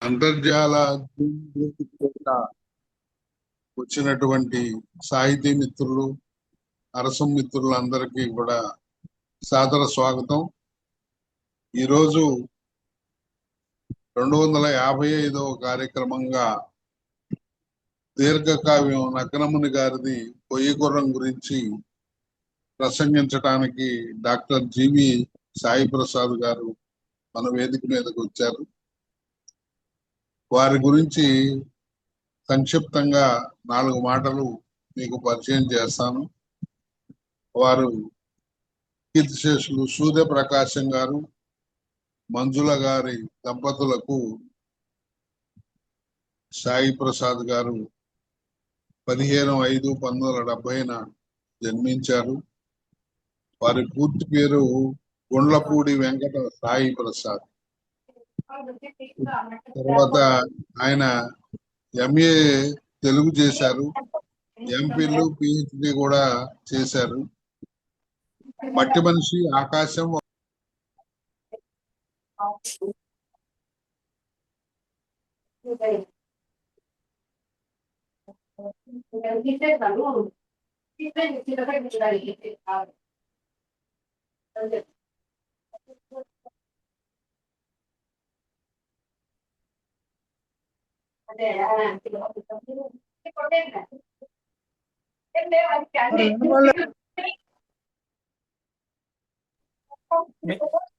అంతర్జాల వచ్చినటువంటి సాహితీ మిత్రులు, అరసం మిత్రులందరికీ కూడా సాదర స్వాగతం. ఈరోజు 255వ కార్యక్రమంగా దీర్ఘకావ్యం నక్కనముని గారిది కొయ్యగుర్రం గురించి ప్రసంగించడానికి డాక్టర్ జీవి సాయి ప్రసాద్ గారు మన వేదిక మీదకి వచ్చారు. వారి గురించి సంక్షిప్తంగా 4 మాటలు మీకు పరిచయం చేస్తాను. వారు కీర్తిశేషులు సూర్యప్రకాశం గారు, మంజుల గారి దంపతులకు సాయి ప్రసాద్ గారు 15/5/1970 జన్మించారు. వారి పూర్తి పేరు గుండ్లపూడి వెంకట సాయి ప్రసాద్. తర్వాత ఆయన ఎంఏ తెలుగు చేశారు, ఎంపీలు పిహెచ్డి కూడా చేశారు. మట్టి మనిషి ఆకాశం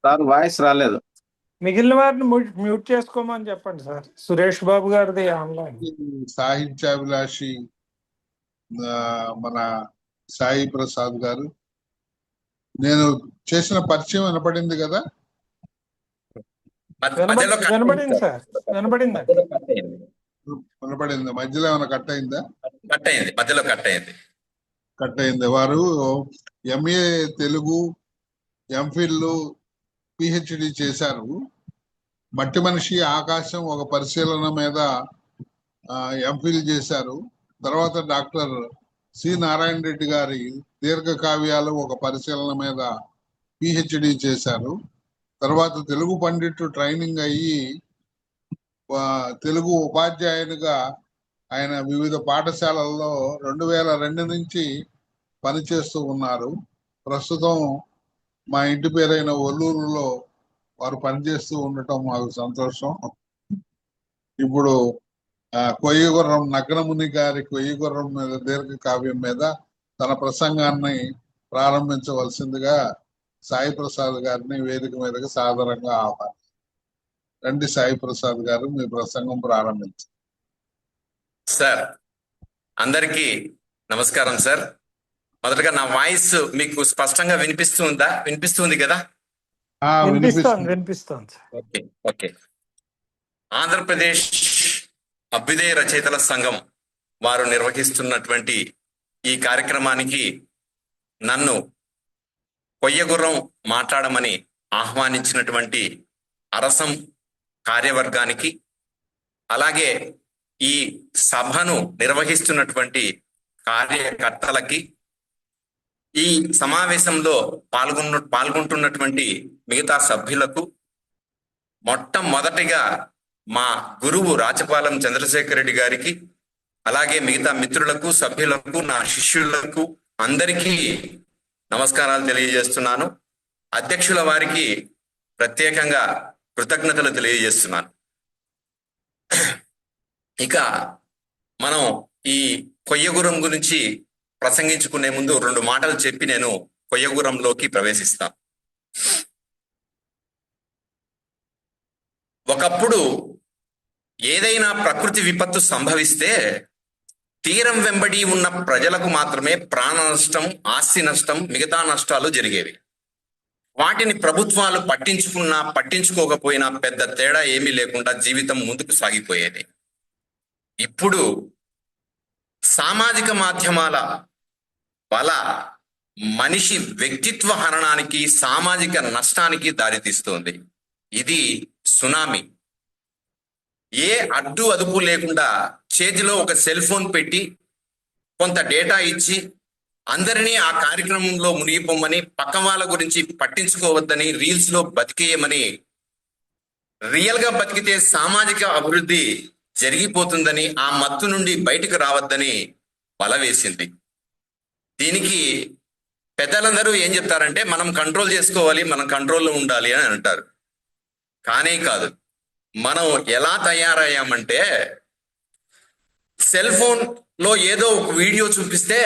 సార్ వాయిస్ రాలేదు. మిగిలిన వారిని మ్యూట్ చేసుకోమని చెప్పండి సార్. సురేష్ బాబు గారిది ఆన్లైన్. సాహిత్యాభిలాషి మన సాయి ప్రసాద్ గారు. నేను చేసిన పరిచయం వినపడింది కదా? వినపడింది సార్, వినపడింది. వినపడింది. మధ్యలో ఏమైనా కట్ అయిందా? మధ్యలో కట్ అయింది. వారు ఎంఏ తెలుగు, ఎంఫిల్, పిహెచ్డి చేశారు. మట్టి మనిషి ఆకాశం ఒక పరిశీలన మీద ఎంఫిల్ చేశారు. తర్వాత డాక్టర్ సి నారాయణ రెడ్డి గారి దీర్ఘకావ్యాలు ఒక పరిశీలన మీద పిహెచ్డి చేశారు. తర్వాత తెలుగు పండిట్ ట్రైనింగ్ అయ్యి తెలుగు ఉపాధ్యాయునిగా ఆయన వివిధ పాఠశాలల్లో 2002 నుంచి పనిచేస్తూ ఉన్నారు. ప్రస్తుతం మా ఇంటి పేరైన ఒల్లూరులో వారు పనిచేస్తూ ఉండటం మాకు సంతోషం. ఇప్పుడు కొయ్యగుర్రం నక్కనముని గారి కొయ్యగుర్రం మీద దీర్ఘకావ్యం మీద తన ప్రసంగాన్ని ప్రారంభించవలసిందిగా సాయి ప్రసాద్ గారిని వేదిక మీదకి సాదరంగా ఆహ్వానిస్తాను. రండి సాయి ప్రసాద్ గారు, మీ ప్రసంగం ప్రారంభించండి. సార్, అందరికీ నమస్కారం సార్. మొదటగా నా వాయిస్ మీకు స్పష్టంగా వినిపిస్తుంది కదా? వినిపిస్తుంది. ఓకే. ఆంధ్రప్రదేశ్ అభ్యుదయ రచయితల సంఘం వారు నిర్వహిస్తున్నటువంటి ఈ కార్యక్రమానికి నన్ను కొయ్యగుర్రం మాట్లాడమని ఆహ్వానించినటువంటి అరసం కార్యవర్గానికి, అలాగే ఈ సభను నిర్వహిస్తున్నటువంటి కార్యకర్తలకి, ఈ సమావేశంలో పాల్గొంటున్నటువంటి మిగతా సభ్యులకు, మొట్టమొదటిగా మా గురువు రాచపాలెం చంద్రశేఖర్ రెడ్డి గారికి, అలాగే మిగతా మిత్రులకు, సభ్యులకు, నా శిష్యులకు అందరికీ నమస్కారాలు తెలియజేస్తున్నాను. అధ్యక్షుల వారికి ప్రత్యేకంగా కృతజ్ఞతలు తెలియజేస్తున్నాను. ఇక మనం ఈ కొయ్యగుర్రం గురించి ప్రసంగించుకునే ముందు 2 మాటలు చెప్పి నేను కొయ్యగుర్రంలోకి ప్రవేశిస్తాను. ఒకప్పుడు ఏదైనా ప్రకృతి విపత్తు సంభవిస్తే తీరం వెంబడి ఉన్న ప్రజలకు మాత్రమే ప్రాణ నష్టం, ఆస్తి నష్టం, మిగతా నష్టాలు జరిగేవి. వాటిని ప్రభుత్వాలు పట్టించుకున్నా పట్టించుకోకపోయినా పెద్ద తేడా ఏమీ లేకుండా జీవితం ముందుకు సాగిపోయేది. ఇప్పుడు సామాజిక మాధ్యమాల వల్ల మనిషి వ్యక్తిత్వ హరణానికి, సామాజిక నష్టానికి దారితీస్తోంది. ఇది సునామీ. ఏ అడ్డు అదుపు లేకుండా చేతిలో ఒక సెల్ ఫోన్ పెట్టి కొంత డేటా ఇచ్చి అందరినీ ఆ కార్యక్రమంలో మునిగిపోమని, పక్క వాళ్ళ గురించి పట్టించుకోవద్దని, రీల్స్ లో బతికేయమని రియల్ గా బతికితే సామాజిక అభివృద్ధి జరిగిపోతుందని, ఆ మత్తు నుండి బయటకు రావద్దని బలవేసింది. దీనికి పెద్దలందరూ ఏం చెప్తారంటే మనం కంట్రోల్ చేసుకోవాలి, మనం కంట్రోల్లో ఉండాలి అని అంటారు. కానీ కాదు. మనం ఎలా తయారయ్యామంటే సెల్ ఫోన్ లో ఏదో ఒక వీడియో చూపిస్తే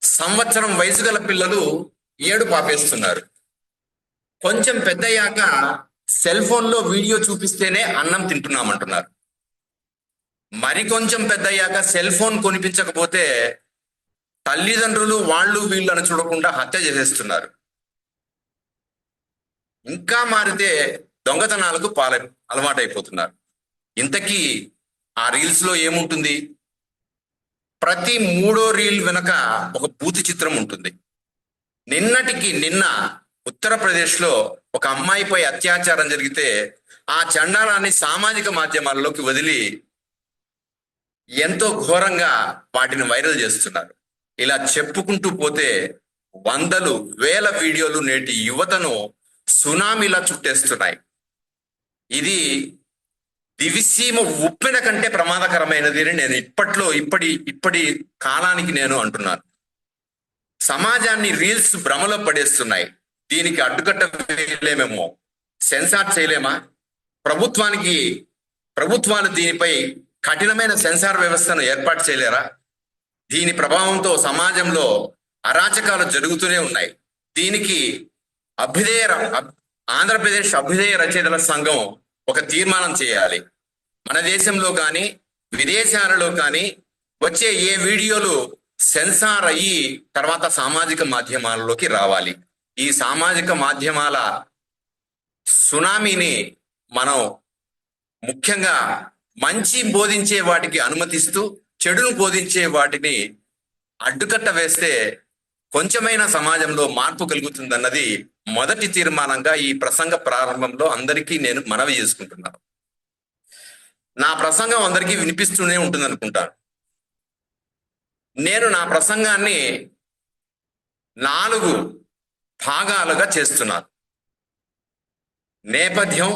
సంవత్సరం వయసు గల పిల్లలు ఏడు పాపేస్తున్నారు. కొంచెం పెద్దయ్యాక సెల్ ఫోన్ లో వీడియో చూపిస్తేనే అన్నం తింటున్నామంటున్నారు. మరి కొంచెం పెద్దయ్యాక సెల్ ఫోన్ కొనిపించకపోతే తల్లిదండ్రులు వాళ్ళు వీళ్ళని చూడకుండా హత్య చేసేస్తున్నారు. ఇంకా మారితే దొంగతనాలకు అలవాటైపోతున్నారు. ఇంతకీ ఆ రీల్స్ లో ఏముంటుంది? ప్రతి మూడో రీల్ వెనక ఒక బూతు చిత్రం ఉంటుంది. నిన్నటికి నిన్న ఉత్తరప్రదేశ్ లో ఒక అమ్మాయిపై అత్యాచారం జరిగితే ఆ చండాలాన్ని సామాజిక మాధ్యమాల్లోకి వదిలి ఎంతో ఘోరంగా వాటిని వైరల్ చేస్తున్నారు. ఇలా చెప్పుకుంటూ పోతే వందలు వేల వీడియోలు నేటి యువతను సునామీలా చుట్టేస్తున్నాయి. ఇది దివిసీమ ఉప్పెన కంటే ప్రమాదకరమైనది అని నేను ఇప్పటి కాలానికి నేను అంటున్నాను. సమాజాన్ని రీల్స్ భ్రమలో పడేస్తున్నాయి. దీనికి అడ్డుకట్ట వేయలేమేమో, సెన్సార్ చేయలేమా? ప్రభుత్వాలు దీనిపై కఠినమైన సెన్సార్ వ్యవస్థను ఏర్పాటు చేయలేరా? దీని ప్రభావంతో సమాజంలో అరాచకాలు జరుగుతూనే ఉన్నాయి. దీనికి ఆంధ్రప్రదేశ్ అభ్యుదయ రచయితల సంఘం ఒక తీర్మానం చేయాలి. మన దేశంలో కానీ విదేశాలలో కానీ వచ్చే ఏ వీడియోలు సెన్సార్ అయ్యి తర్వాత సామాజిక మాధ్యమాలలోకి రావాలి. ఈ సామాజిక మాధ్యమాల సునామీని మనం ముఖ్యంగా మంచి బోధించే వాటికి అనుమతిస్తూ చెడును బోధించే వాటిని అడ్డుకట్ట వేస్తే కొంచెమైనా సమాజంలో మార్పు కలుగుతుందన్నది మొదటి తీర్మానంగా ఈ ప్రసంగ ప్రారంభంలో అందరికీ నేను మనవి చేసుకుంటున్నాను. నా ప్రసంగం అందరికీ వినిపిస్తూనే ఉంటుంది అనుకుంటాను. నేను నా ప్రసంగాన్ని 4 భాగాలుగా చేస్తున్నాను. నేపథ్యం,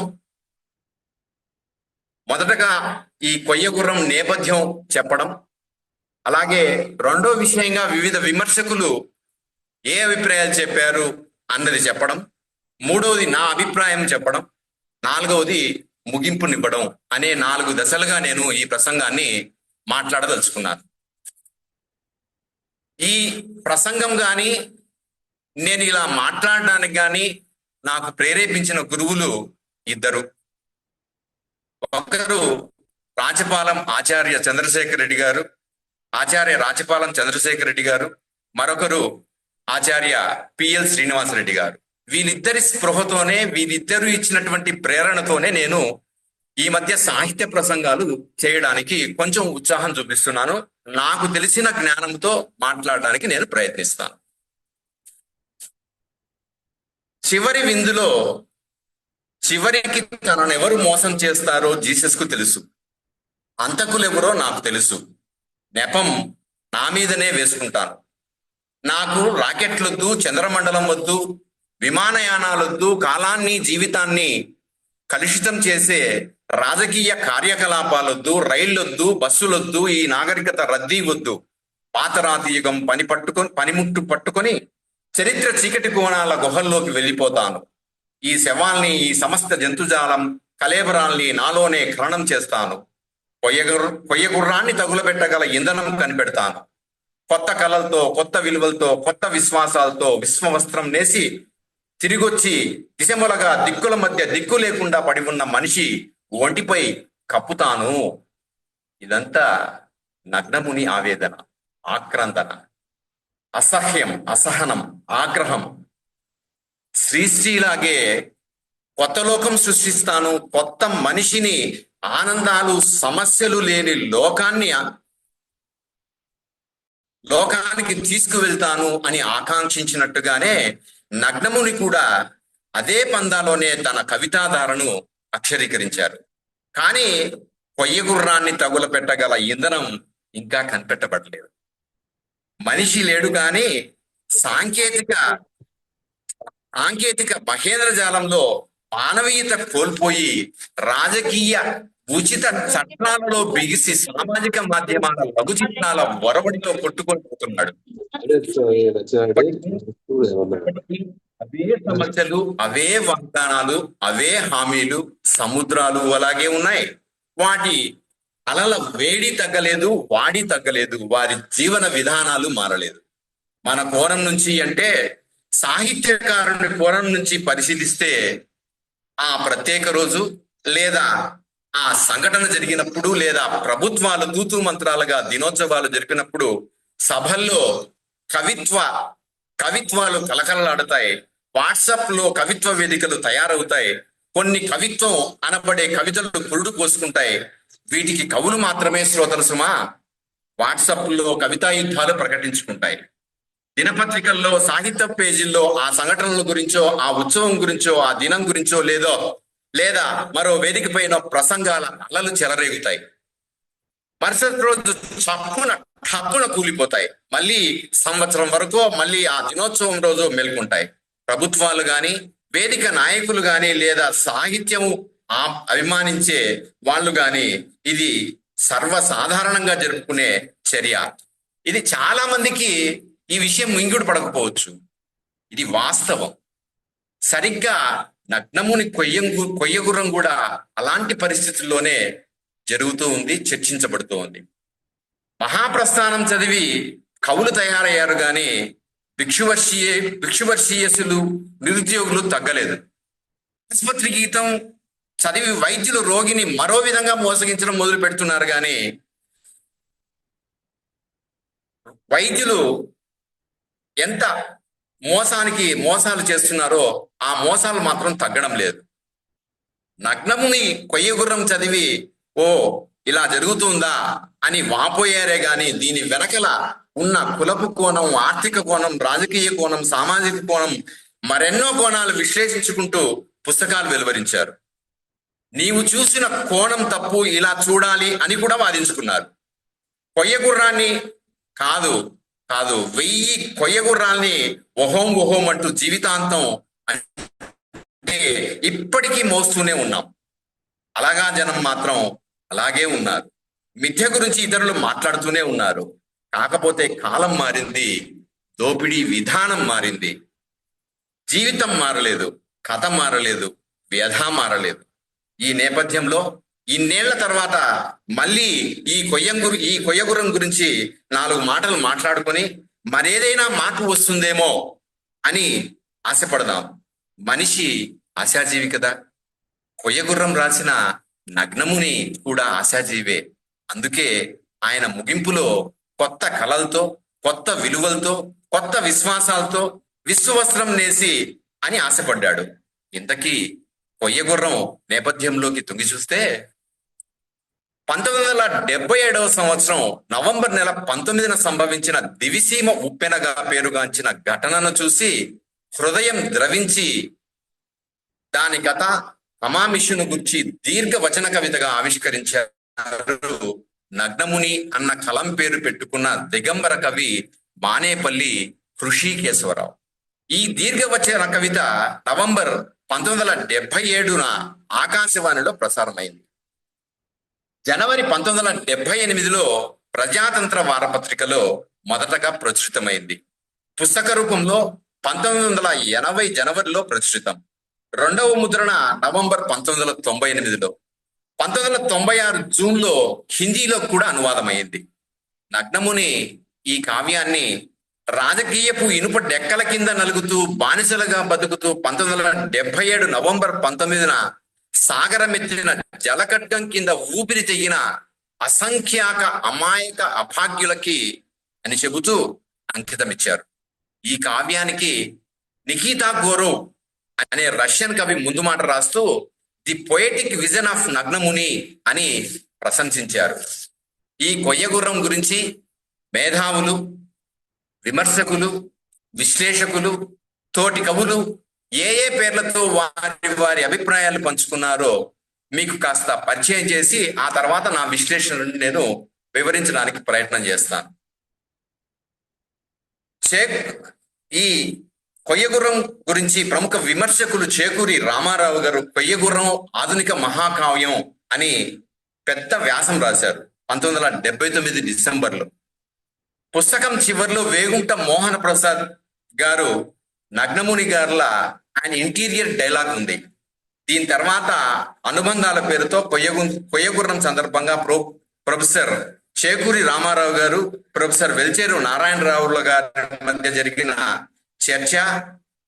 మొదటగా ఈ కొయ్యగుర్రం నేపథ్యం చెప్పడం, అలాగే రెండో విషయంగా వివిధ విమర్శకులు ఏ అభిప్రాయాలు చెప్పారు అన్నది చెప్పడం, మూడవది నా అభిప్రాయం చెప్పడం, నాలుగవది ముగింపునివ్వడం అనే 4 దశలుగా నేను ఈ ప్రసంగాన్ని మాట్లాడదలుచుకున్నాను. ఈ ప్రసంగం కానీ నేను ఇలా మాట్లాడడానికి కానీ నాకు ప్రేరేపించిన గురువులు 2. ఒకరు రాచపాలెం ఆచార్య చంద్రశేఖర్ రెడ్డి గారు, ఆచార్య రాచపాలెం చంద్రశేఖర్ రెడ్డి గారు, మరొకరు ఆచార్య పిఎల్ శ్రీనివాసరెడ్డి గారు. వీళ్ళిద్దరి స్పృహతోనే, వీళ్ళిద్దరూ ఇచ్చినటువంటి ప్రేరణతోనే నేను ఈ మధ్య సాహిత్య ప్రసంగాలు చేయడానికి కొంచెం ఉత్సాహం చూపిస్తున్నాను. నాకు తెలిసిన జ్ఞానంతో మాట్లాడడానికి నేను ప్రయత్నిస్తాను. చివరి విందులో చివరికి తనను ఎవరు మోసం చేస్తారో జీసస్ కు తెలుసు. అంతకులెవరో నాకు తెలుసు. నెపం నా మీదనే వేసుకుంటాను. నాకు రాకెట్లొద్దు, చంద్రమండలం వద్దు, విమానయానాలొద్దు, కాలాన్ని జీవితాన్ని కలుషితం చేసే రాజకీయ కార్యకలాపాలొద్దు, రైళ్లొద్దు, బస్సులొద్దు, ఈ నాగరికత రద్దీ వద్దు. పాతరాతి యుగం పనిముట్టు పట్టుకొని చరిత్ర చీకటి కోణాల గుహల్లోకి వెళ్ళిపోతాను. ఈ శవాల్ని, ఈ సమస్త జంతుజాలం కలేబరాల్ని నాలోనే ఖననం చేస్తాను. కొయ్యగుర్రాన్ని తగులబెట్టగల ఇంధనం కనిపెడతాను. కొత్త కళలతో, కొత్త విలువలతో, కొత్త విశ్వాసాలతో విశ్వవస్త్రం నేసి తిరిగొచ్చి దిశములగా దిక్కుల మధ్య దిక్కు లేకుండా పడి ఉన్న మనిషి ఒంటిపై కప్పుతాను. ఇదంతా నగ్నముని ఆవేదన, ఆక్రందన, అసహ్యం, అసహనం, ఆగ్రహం. శ్రీశ్రీలాగే కొత్త లోకం సృష్టిస్తాను, కొత్త మనిషిని, ఆనందాలు సమస్యలు లేని లోకానికి తీసుకువెళ్తాను అని ఆకాంక్షించినట్టుగానే నగ్నముని కూడా అదే పందాలోనే తన కవితాధారను అక్షరీకరించారు. కానీ కొయ్యగుర్రాన్ని తగుల పెట్టగల ఇంధనం ఇంకా కనిపెట్టబడలేదు. మనిషి లేడు కానీ సాంకేతిక మహేంద్ర జాలంలో మానవీయత కోల్పోయి రాజకీయ ఉచిత చట్టాలలో బిగిసి సామాజిక మాధ్యమాల లఘు చిత్రాల ఒరవడితో కొట్టుకొని పోతున్నాడు. అవే సమస్యలు, అవే వాగ్దానాలు, అవే హామీలు, సముద్రాలు అలాగే ఉన్నాయి. వాటి అలల వేడి తగ్గలేదు, వాడి తగ్గలేదు, వారి జీవన విధానాలు మారలేదు. మన కోణం నుంచి అంటే సాహిత్యకారుని కోణం నుంచి పరిశీలిస్తే ఆ ప్రత్యేక రోజు లేదా ఆ సంఘటన జరిగినప్పుడు లేదా ప్రభుత్వాలు తూతూ మంత్రాలుగా దినోత్సవాలు జరిపినప్పుడు సభల్లో కవిత్వాలు కలకలలాడతాయి. వాట్సాప్ లో కవిత్వ వేదికలు తయారవుతాయి. కొన్ని కవిత్వం అనబడే కవితలు పురుడు పోసుకుంటాయి. వీటికి కవులు మాత్రమే శ్రోతలు సుమా. వాట్సాప్ లో కవితా యుద్ధాలు ప్రకటించుకుంటాయి. దినపత్రికల్లో సాహిత్య పేజీల్లో ఆ సంఘటనల గురించో, ఆ ఉత్సవం గురించో, ఆ దినం గురించో లేదా మరో వేదిక పైన ప్రసంగాల అలలు చెలరేగుతాయి. మరుసటి రోజు ఠప్పున కూలిపోతాయి. మళ్ళీ సంవత్సరం వరకు మళ్ళీ ఆ దినోత్సవం రోజు మేల్కొంటాయి. ప్రభుత్వాలు గాని, వేదిక నాయకులు గాని, లేదా సాహిత్యము అభిమానించే వాళ్ళు గాని ఇది సర్వసాధారణంగా జరుపుకునే చర్య. ఇది చాలా మందికి ఈ విషయం మింగుడు పడకపోవచ్చు. ఇది వాస్తవం. సరిగ్గా నగ్నముని కొయ్యగుర్రం కూడా అలాంటి పరిస్థితుల్లోనే జరుగుతూ ఉంది, చర్చించబడుతూ ఉంది. మహాప్రస్థానం చదివి కవులు తయారయ్యారు గాని భిక్షువర్షీయసులు, నిరుద్యోగులు తగ్గలేదు. ఆసుపత్రి గీతం చదివి వైద్యులు రోగిని మరో విధంగా మోసగించడం మొదలు పెడుతున్నారు కానీ వైద్యులు ఎంత మోసాలు చేస్తున్నారో ఆ మోసాలు మాత్రం తగ్గడం లేదు. నగ్నముని కొయ్యగుర్రం చదివి ఓ ఇలా జరుగుతుందా అని వాపోయారే గాని దీని వెనకల ఉన్న కులపు కోణం, ఆర్థిక కోణం, రాజకీయ కోణం, సామాజిక కోణం, మరెన్నో కోణాలు విశ్లేషించుకుంటూ పుస్తకాలు వెలువరించారు. నీవు చూసిన కోణం తప్పు, ఇలా చూడాలి అని కూడా వాదించుకున్నారు. కొయ్యగుర్రాన్ని కాదు 1000 కొయ్యగుర్రాల్ని ఒహోం అంటూ జీవితాంతం అంటే ఇప్పటికీ మోస్తూనే ఉన్నాం. అలాగా జనం మాత్రం అలాగే ఉన్నారు. మిథ్య గురించి ఇతరులు మాట్లాడుతూనే ఉన్నారు. కాకపోతే కాలం మారింది, దోపిడీ విధానం మారింది. జీవితం మారలేదు, కథ మారలేదు, వ్యధ మారలేదు. ఈ నేపథ్యంలో ఇన్నేళ్ల తర్వాత మళ్ళీ ఈ కొయ్యగుర్రం గురించి 4 మాటలు మాట్లాడుకొని మరేదైనా మార్పు వస్తుందేమో అని ఆశపడదాం. మనిషి ఆశాజీవి కదా. కొయ్యగుర్రం రాసిన నగ్నముని కూడా ఆశాజీవే. అందుకే ఆయన ముగింపులో కొత్త కళలతో, కొత్త విలువలతో, కొత్త విశ్వాసాలతో విశ్వవస్త్రం నేసి అని ఆశపడ్డాడు. ఇంతకీ కొయ్యగుర్రం నేపథ్యంలోకి తొంగి చూస్తే 1977వ సంవత్సరం నవంబర్ నెల 19న సంభవించిన దివిసీమ ఉప్పెనగా పేరుగాంచిన ఘటనను చూసి హృదయం ద్రవించి దాని కథ అమామిషును గుర్చి దీర్ఘ వచన కవితగా ఆవిష్కరించారు నగ్నముని అన్న కలం పేరు పెట్టుకున్న దిగంబర కవి బానేపల్లి హృషికేశవరావు. ఈ దీర్ఘవచన కవిత నవంబర్ 1977న ఆకాశవాణిలో ప్రసారమైంది. జనవరి 1978లో ప్రజాతంత్ర వారపత్రికలో మొదటగా ప్రచురితమైంది. పుస్తక రూపంలో 1980 జనవరిలో ప్రచురితం. రెండవ ముద్రణ నవంబర్ 1998లో, 1996 జూన్లో హిందీలో కూడా అనువాదమైంది. నగ్నముని ఈ కావ్యాన్ని రాజకీయపు ఇనుప డెక్కల కింద నలుగుతూ బానిసలుగా బతుకుతూ 1977 నవంబర్ 19న సాగరమెత్తిన జలకట్టం కింద ఊపిరి తెగిన అసంఖ్యాక అమాయక అభాగ్యులకి అని చెబుతూ అంకితమిచ్చారు. ఈ కావ్యానికి నికితా గోరోవ్ అనే రష్యన్ కవి ముందు మాట రాస్తూ the poetic vision of Nagnamuni అని ప్రశంసించారు. ఈ కొయ్యగుర్రం గురించి మేధావులు, విమర్శకులు, విశ్లేషకులు, తోటి కవులు ఏ పేర్లతో వారి అభిప్రాయాలు పంచుకున్నారో మీకు కాస్త పరిచయం చేసి ఆ తర్వాత నా విశ్లేషణను నేను వివరించడానికి ప్రయత్నం చేస్తాను. ఈ కొయ్యగుర్రం గురించి ప్రముఖ విమర్శకులు చేకూరి రామారావు గారు కొయ్యగుర్రం ఆధునిక మహాకావ్యం అని పెద్ద వ్యాసం రాశారు 1979 డిసెంబర్లో. పుస్తకం చివరిలో వేగుంట మోహన ప్రసాద్ గారు నగ్నముని గారుల ఆయన ఇంటీరియర్ డైలాగ్ ఉంది. దీని తర్వాత అనుబంధాల పేరుతో కొయ్యగుర్రం సందర్భంగా ప్రొఫెసర్ చేకూరి రామారావు గారు, ప్రొఫెసర్ వెల్చేరు నారాయణరావుల గారి మధ్య జరిగిన చర్చ,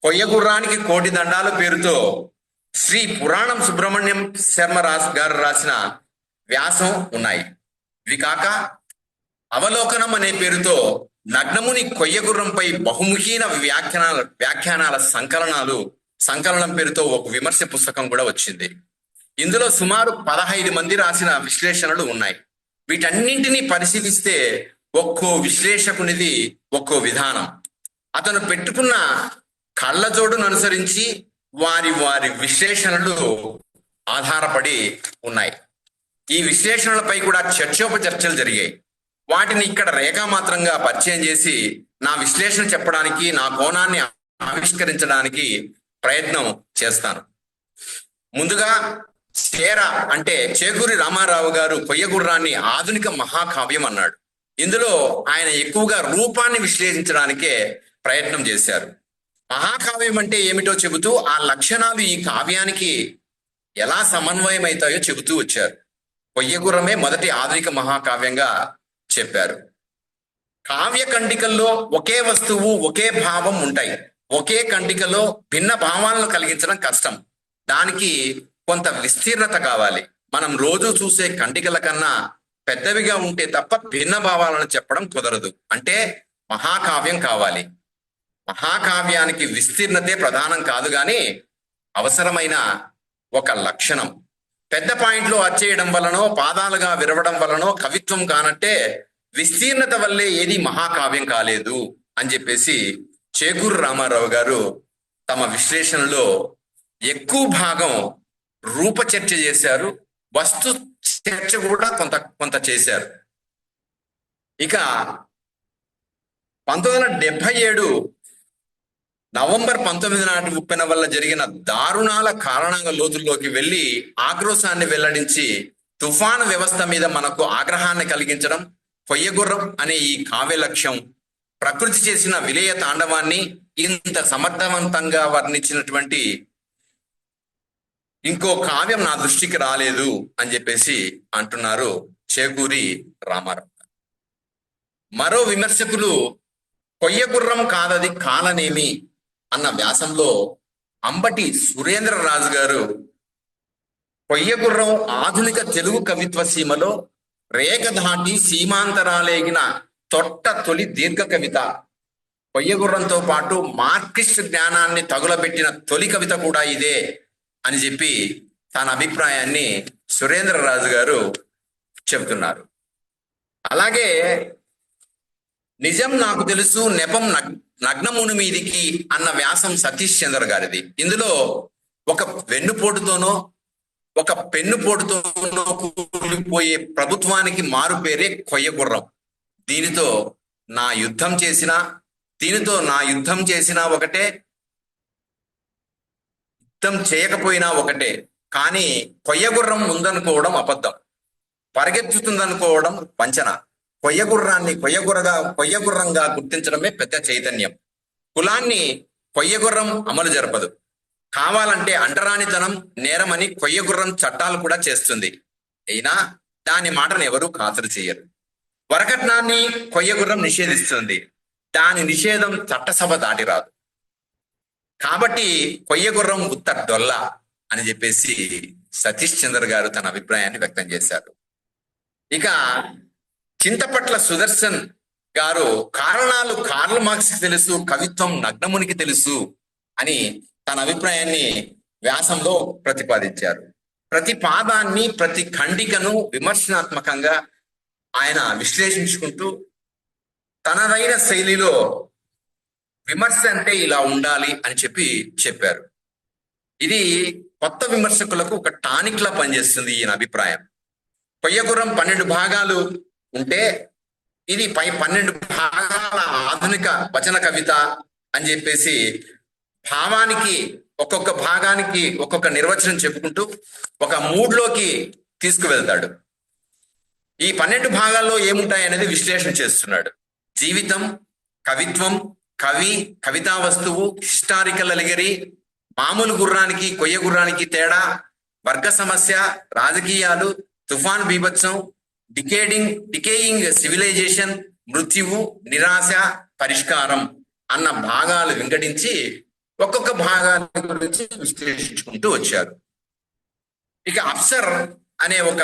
కొయ్యగుర్రానికి కోటి దండాల పేరుతో శ్రీ పురాణం సుబ్రహ్మణ్యం శర్మ గారు రాసిన వ్యాసం ఉన్నాయి. ఇవి కాక అవలోకనం అనే పేరుతో నగ్నముని కొయ్యగుర్రంపై బహుముఖీన వ్యాఖ్యానాల సంకలనం పేరుతో ఒక విమర్శ పుస్తకం కూడా వచ్చింది. ఇందులో సుమారు 15 మంది రాసిన విశ్లేషణలు ఉన్నాయి. వీటన్నింటినీ పరిశీలిస్తే ఒక్కో విశ్లేషకునిది ఒక్కో విధానం. అతను పెట్టుకున్న కళ్ళజోడును అనుసరించి వారి విశ్లేషణలు ఆధారపడి ఉన్నాయి. ఈ విశ్లేషణలపై కూడా చర్చోపచర్చలు జరిగాయి. వాటిని ఇక్కడ రేఖామాత్రంగా పరిచయం చేసి నా విశ్లేషణ చెప్పడానికి, నా కోణాన్ని ఆవిష్కరించడానికి ప్రయత్నం చేస్తాను. ముందుగా అంటే చేకూరి రామారావు గారు కొయ్యగుర్రాన్ని ఆధునిక మహాకావ్యం అన్నాడు. ఇందులో ఆయన ఎక్కువగా రూపాన్ని విశ్లేషించడానికే ప్రయత్నం చేశారు. మహాకావ్యం అంటే ఏమిటో చెబుతూ ఆ లక్షణాలు ఈ కావ్యానికి ఎలా సమన్వయం అవుతాయో చెబుతూ వచ్చారు. కొయ్యగుర్రమే మొదటి ఆధునిక మహాకావ్యంగా చెప్పారు. కావ్య ఖండికల్లో ఒకే వస్తువు, ఒకే భావం ఉంటాయి. ఒకే ఖండికలో భిన్న భావాలను కలిగించడం కష్టం. దానికి కొంత విస్తీర్ణత కావాలి. మనం రోజు చూసే ఖండికల కన్నా పెద్దవిగా ఉంటే తప్ప భిన్న భావాలను చెప్పడం కుదరదు. అంటే మహాకావ్యం కావాలి. మహాకావ్యానికి విస్తీర్ణతే ప్రధానం కాదు కానీ అవసరమైన ఒక లక్షణం. పెద్ద పాయింట్లో అచ్చేయడం వలనో, పాదాలుగా విరవడం వలనో కవిత్వం కానట్టే విస్తీర్ణత వల్లే ఏది మహాకావ్యం కాలేదు అని చెప్పేసి చేకూరి రామారావు గారు తమ విశ్లేషణలో ఎక్కువ భాగం రూపచర్చ చేశారు. వస్తు చర్చ కూడా కొంత చేశారు. ఇక 1977 నవంబర్ 19 నాటి ఉప్పెన వల్ల జరిగిన దారుణాల కారణాల లోతుల్లోకి వెళ్లి ఆక్రోశాన్ని వెల్లడించి తుఫాను వ్యవస్థ మీద మనకు ఆగ్రహాన్ని కలిగించడం కొయ్యగుర్రం అనే ఈ కావ్య లక్ష్యం ప్రకృతి చేసిన విలయ తాండవాన్ని ఇంత సమర్థవంతంగా వర్ణించినటువంటి ఇంకో కావ్యం నా దృష్టికి రాలేదు అని చెప్పేసి అంటున్నారు చేకూరి రామారావు. మరో విమర్శకులు కొయ్యగుర్రం కాదది కాలనేమి అన్న వ్యాసంలో అంబటి సురేంద్రరాజు గారు కొయ్యగుర్రం ఆధునిక తెలుగు కవిత్వ సీమలో రేఖ దాటి సీమాంతరాలేగిన తొలి దీర్ఘ కవిత. కొయ్యగుర్రంతో పాటు మార్క్సిస్ట్ జ్ఞానాన్ని తగులబెట్టిన తొలి కవిత కూడా ఇదే అని చెప్పి తన అభిప్రాయాన్ని సురేంద్రరాజు గారు చెబుతున్నారు. అలాగే నిజం నాకు తెలుసు, నెపం నగ్నముని మీదికి అన్న వ్యాసం సతీష్ చంద్ర గారిది. ఇందులో ఒక వెన్నుపోటుతోనో ఒక పెన్నుపోటుతోనో కూలిపోయే ప్రభుత్వానికి మారు పేరే కొయ్యగుర్రం. దీనితో నా యుద్ధం చేసినా ఒకటే, యుద్ధం చేయకపోయినా ఒకటే. కానీ కొయ్యగుర్రం ఉందనుకోవడం అబద్ధం, పరిగెత్తుతుందనుకోవడం వంచన. కొయ్యగుర్రాన్ని కొయ్యగుర్రంగా గుర్తించడమే పెద్ద చైతన్యం. కులాన్ని కొయ్యగుర్రం అమలు జరపదు. కావాలంటే అంటరానితనం నేరమని కొయ్యగుర్రం చట్టాలు కూడా చేస్తుంది. అయినా దాని మాటను ఎవరూ ఖాతరు చేయరు. వరకట్నాన్ని కొయ్యగుర్రం నిషేధిస్తుంది. దాని నిషేధం చట్టసభ దాటిరాదు. కాబట్టి కొయ్యగుర్రం ఉత్త డొల్ల అని చెప్పేసి సతీష్ చంద్ర గారు తన అభిప్రాయాన్ని వ్యక్తం చేశారు. ఇక చింతపట్ల సుదర్శన్ గారు కారణాలు కార్ల్ మార్క్స్ కి తెలుసు, కవిత్వం నగ్నమునికి తెలుసు అని తన అభిప్రాయాన్ని వ్యాసంలో ప్రతిపాదించారు. ప్రతి పాదాన్ని, ప్రతి ఖండికను విమర్శనాత్మకంగా ఆయన విశ్లేషించుకుంటూ తనదైన శైలిలో విమర్శ అంటే ఇలా ఉండాలి అని చెప్పారు. ఇది కొత్త విమర్శకులకు ఒక టానిక్ లా పనిచేస్తుంది ఈయన అభిప్రాయం. కొయ్యగుర్రం 12 భాగాలు ఉంటే ఇది 12 భాగాల ఆధునిక వచన కవిత అని చెప్పేసి భావానికి ఒక్కొక్క భాగానికి ఒక్కొక్క నిర్వచనం చెప్పుకుంటూ ఒక మూడ్లోకి తీసుకువెళ్తాడు. ఈ 12 భాగాల్లో ఏముంటాయి అనేది విశ్లేషణ చేస్తున్నాడు. జీవితం, కవిత్వం, కవి, కవితా వస్తువు, హిస్టారికల్ అలిగరీ, మామూలు గుర్రానికి కొయ్య గుర్రానికి తేడా, వర్గ సమస్య, రాజకీయాలు, తుఫాన్ బీభత్సం, డికేయింగ్ సివిలైజేషన్, మృత్యువు, నిరాశ, పరిష్కారం అన్న భాగాలు వింగడించి ఒక్కొక్క భాగాన్ని గురించి విశ్లేషించుకుంటూ వచ్చారు. ఇక అప్సర్ అనే ఒక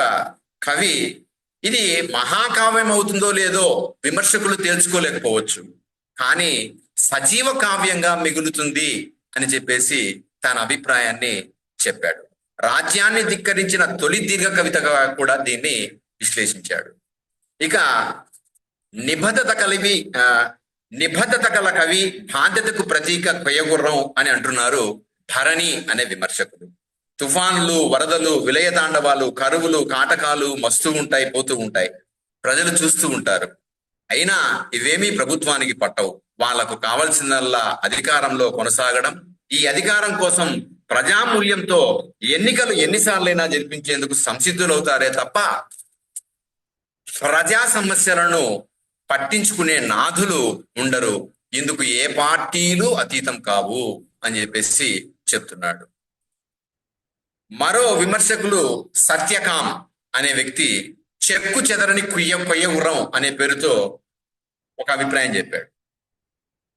కవి, ఇది మహాకావ్యం అవుతుందో లేదో విమర్శకులు తేల్చుకోలేకపోవచ్చు, కానీ సజీవ కావ్యంగా మిగులుతుంది అని చెప్పేసి తన అభిప్రాయాన్ని చెప్పాడు. రాజ్యాన్ని ధిక్కరించిన తొలి దీర్ఘ కవితగా కూడా దీన్ని విశ్లేషించాడు. ఇక నిబద్ధత కల కవి, బాధ్యతకు ప్రతీక కొయ్యగుర్రం అని అంటున్నారు ధరణి అనే విమర్శకులు. తుఫాన్లు, వరదలు, విలయ తాండవాలు, కరువులు, కాటకాలు మస్తూ ఉంటాయి, పోతూ ఉంటాయి, ప్రజలు చూస్తూ ఉంటారు. అయినా ఇవేమీ ప్రభుత్వానికి పట్టవు. వాళ్లకు కావలసిందల్లా అధికారంలో కొనసాగడం. ఈ అధికారం కోసం ప్రజామూల్యంతో ఎన్నికలు ఎన్నిసార్లైనా జరిపించేందుకు సంసిద్ధులవుతారే తప్ప ప్రజా సమస్యలను పట్టించుకునే నాథులు ఉండరు. ఇందుకు ఏ పార్టీలు అతీతం కావు అని చెప్పేసి చెప్తున్నాడు. మరో విమర్శకులు సత్యకామ్ అనే వ్యక్తి చెక్కు చెదరని కొయ్య గుర్రం అనే పేరుతో ఒక అభిప్రాయం చెప్పాడు.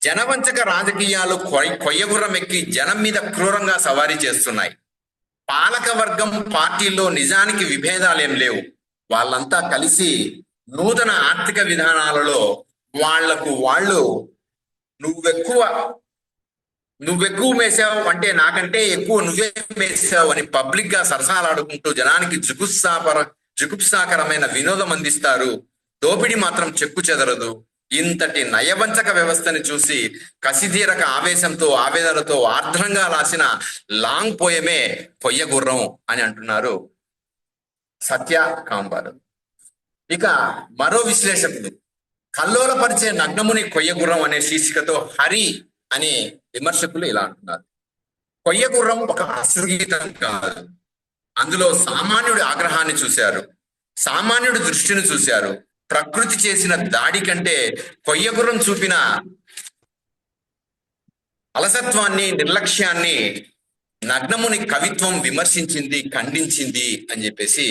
జనవంచక రాజకీయాలు కొయ్యగుర్రం ఎక్కి జనం మీద క్రూరంగా సవారీ చేస్తున్నాయి. పాలక వర్గం, పార్టీల్లో నిజానికి విభేదాలేం లేవు. వాళ్ళంతా కలిసి నూతన ఆర్థిక విధానాలలో వాళ్ళు నువ్వెక్కువ మేసావు అంటే నాకంటే ఎక్కువ నువ్వే మేసావు అని పబ్లిక్ గా సరసాలాడుకుంటూ జనానికి జుగుప్సాకరమైన వినోదం అందిస్తారు. దోపిడీ మాత్రం చెక్కు చెదరదు. ఇంతటి నయవంచక వ్యవస్థని చూసి కసిదీరక ఆవేశంతో, ఆవేదనతో ఆర్ద్రంగా రాసిన లాంగ్ పోయమే కొయ్యగుర్రం అని అంటున్నారు సత్య కాంబారు. ఇక మరో విశ్లేషకుడు కల్లోలపరిచే నగ్నముని కొయ్యగుర్రం అనే శీర్షికతో హరి అనే విమర్శకులు ఇలా అంటున్నారు. కొయ్యగుర్రం ఒక అశ్రుగీతం కాదు. అందులో సామాన్యుడి ఆగ్రహాన్ని చూశారు, సామాన్యుడి దృష్టిని చూశారు. ప్రకృతి చేసిన దాడి కంటే కొయ్యగుర్రం చూపిన అలసత్వాన్ని, నిర్లక్ష్యాన్ని నగ్నముని కవిత్వం విమర్శించింది, ఖండించింది అని చెప్పేసి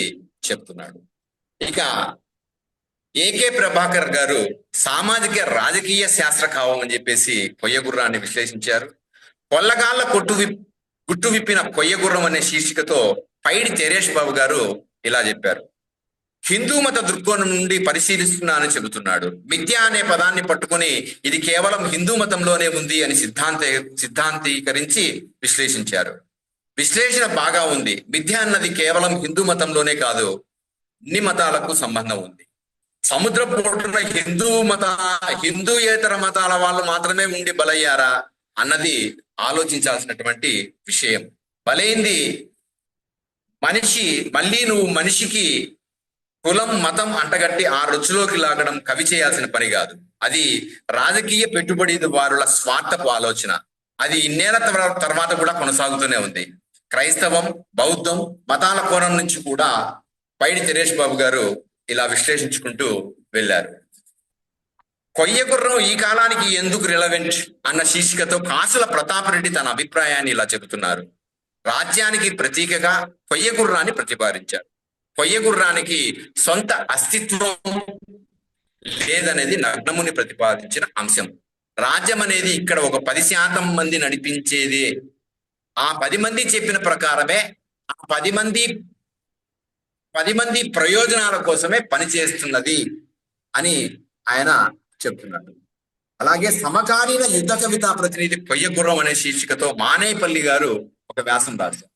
చెప్తున్నాడు. ఇక ఏకే ప్రభాకర్ గారు సామాజిక రాజకీయ శాస్త్ర కావం అని చెప్పేసి కొయ్యగుర్రాన్ని విశ్లేషించారు. కొల్లగాళ్ళ గుట్టు విప్పిన కొయ్యగుర్రం అనే శీర్షికతో పైడి తెరేష్ బాబు గారు ఇలా చెప్పారు. హిందూ మత దృక్కోణం నుండి పరిశీలిస్తున్నానని చెబుతున్నాడు. మిథ్య అనే పదాన్ని పట్టుకుని ఇది కేవలం హిందూ మతంలోనే ఉంది అని సిద్ధాంతీకరించి విశ్లేషించారు. విశ్లేషణ బాగా ఉంది. మిథ్య అన్నది కేవలం హిందూ మతంలోనే కాదు, అన్ని మతాలకు సంబంధం ఉంది. సముద్ర పోటున హిందూయేతర మతాల వాళ్ళు మాత్రమే ఉండి బలయ్యారా అన్నది ఆలోచించాల్సినటువంటి విషయం. బలైంది మనిషి. మళ్ళీ నువ్వు మనిషికి కులం, మతం అంటగట్టి ఆ రుచిలోకి లాగడం కవి చేయాల్సిన పని కాదు. అది రాజకీయ పెట్టుబడిదారుల స్వార్థపు ఆలోచన. అది ఇన్నేళ్ల తర్వాత కూడా కొనసాగుతూనే ఉంది. క్రైస్తవం, బౌద్ధం మతాల కోణం నుంచి కూడా పైడి తెరేష్ బాబు గారు ఇలా విశ్లేషించుకుంటూ వెళ్ళారు. కొయ్యగుర్రం ఈ కాలానికి ఎందుకు రిలవెంట్ అన్న శీర్షికతో కాసుల ప్రతాప్ రెడ్డి తన అభిప్రాయాన్ని ఇలా చెబుతున్నారు. రాజ్యానికి ప్రతీకగా కొయ్యగుర్రాన్ని ప్రతిపాదించారు. కొయ్యగుర్రానికి సొంత అస్తిత్వం లేదనేది నగ్నముని ప్రతిపాదించిన అంశం. రాజ్యం అనేది ఇక్కడ ఒక 10% మంది నడిపించేది. ఆ 10 మంది చెప్పిన ప్రకారమే ఆ 10 మంది ప్రయోజనాల కోసమే పనిచేస్తున్నది అని ఆయన చెప్తున్నాడు. అలాగే సమకాలీన యుద్ధ కవితా ప్రతినిధి కొయ్యగుర్రం అనే శీర్షికతో మానేపల్లి గారు ఒక వ్యాసం రాశారు.